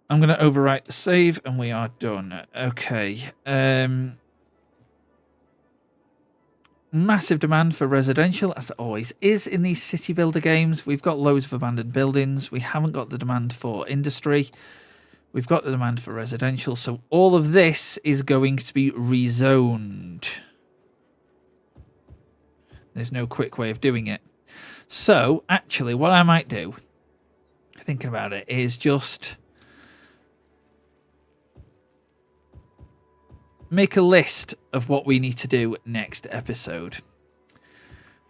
I'm going to overwrite the save, and we are done. Okay. Massive demand for residential, as it always is in these city builder games. We've got loads of abandoned buildings. We haven't got the demand for industry. We've got the demand for residential. So all of this is going to be rezoned. There's no quick way of doing it. So actually what I might do, thinking about it, is just make a list of what we need to do next episode.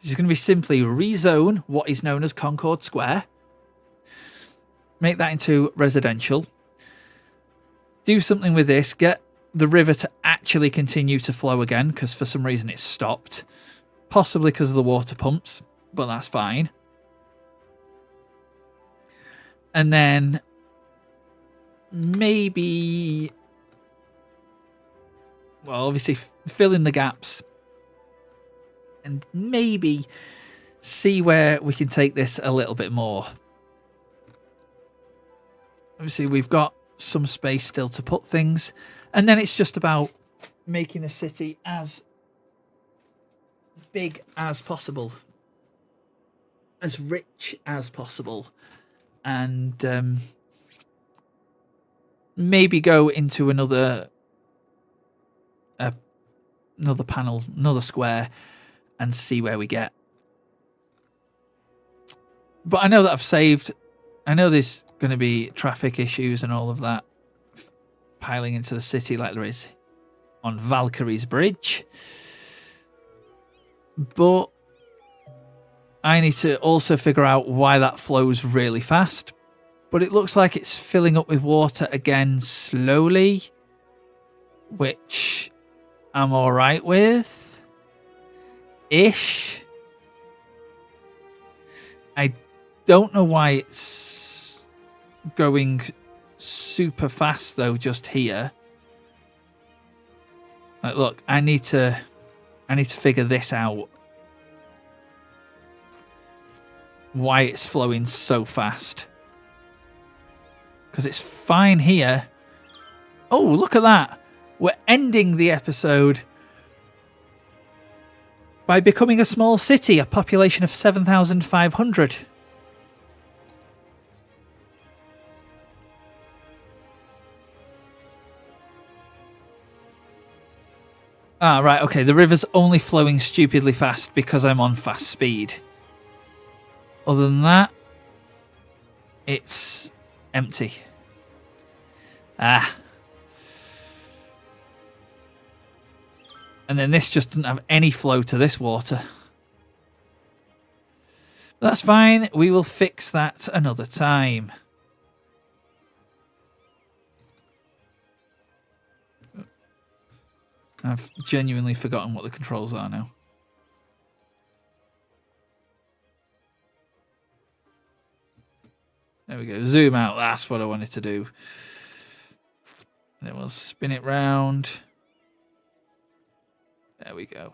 This is going to be simply rezone what is known as Concord Square. Make that into residential. Do something with this. Get the river to actually continue to flow again, because for some reason it's stopped. Possibly because of the water pumps, but that's fine. And then maybe, well, obviously fill in the gaps. And maybe see where we can take this a little bit more. Obviously, we've got some space still to put things, and then it's just about making the city as big as possible, as rich as possible, and maybe go into another panel, another square, and see where we get. But I know that I've saved. I know there's going to be traffic issues and all of that piling into the city like there is on Valkyrie's Bridge. But I need to also figure out why that flows really fast. But it looks like it's filling up with water again slowly, which I'm all right with. Ish. I don't know why it's going super fast though just here. Like, look, I need to figure this out. Why it's flowing so fast. Because it's fine here. Oh, look at that. We're ending the episode by becoming a small city, a population of 7,500. Ah, right, okay. The river's only flowing stupidly fast because I'm on fast speed. Other than that, it's empty. Ah. And then this just doesn't have any flow to this water. But that's fine. We will fix that another time. I've genuinely forgotten what the controls are now. There we go. Zoom out. That's what I wanted to do. Then we'll spin it round. There we go.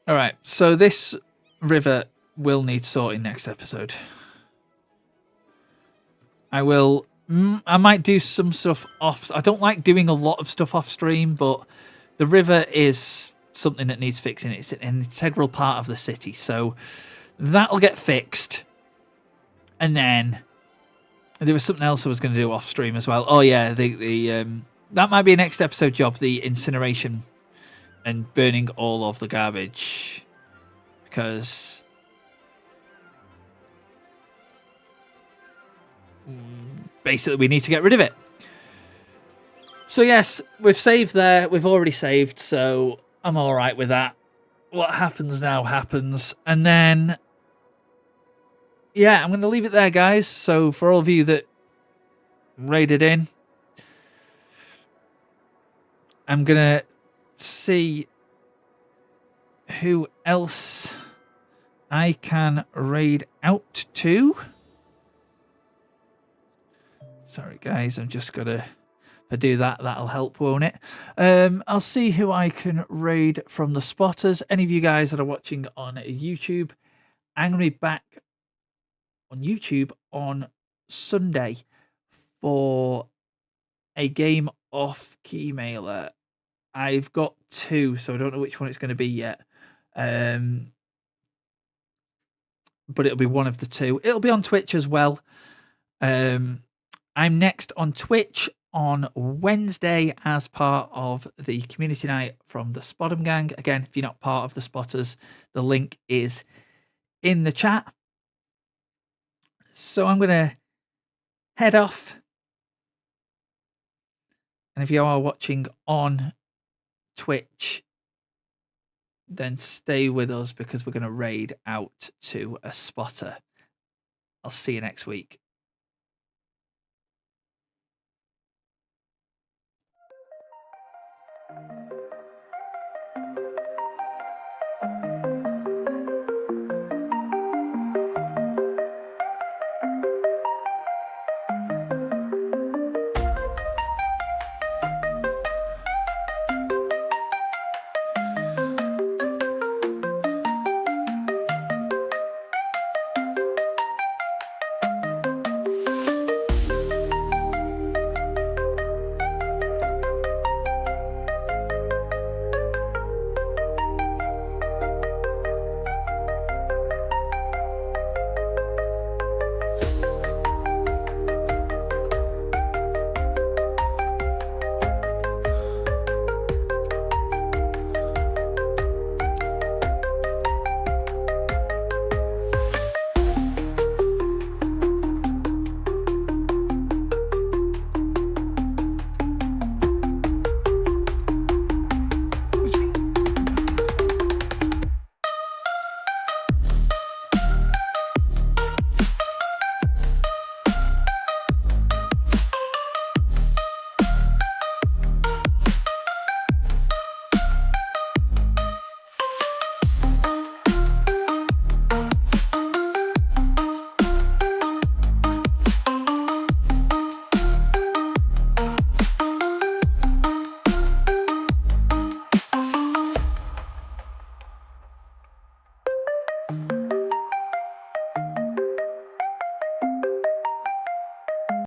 All right. So this river will need sorting next episode. I might do some stuff off. I don't like doing a lot of stuff off stream, but the river is something that needs fixing. It's an integral part of the city, so that'll get fixed. And then there was something else I was going to do off stream as well. Oh yeah, that might be a next episode job: the incineration and burning all of the garbage, because basically we need to get rid of it. So yes, we've saved there. We've already saved, so I'm all right with that. What happens now happens. And then, yeah, I'm going to leave it there, guys. So for all of you that raided in, I'm going to see who else I can raid out to. Sorry, guys, I'm just going to... If I do that, that'll help, won't it? I'll see who I can raid from the spotters. Any of you guys that are watching on YouTube, I'm going to be back on YouTube on Sunday for a game off Keymailer. I've got 2, so I don't know which one it's going to be yet. But it'll be one of the 2. It'll be on Twitch as well. I'm next on Twitch on Wednesday as part of the community night from the Spot'em Gang. Again, if you're not part of the Spotters, the link is in the chat. So I'm going to head off. And if you are watching on Twitch, then stay with us because we're going to raid out to a spotter. I'll see you next week.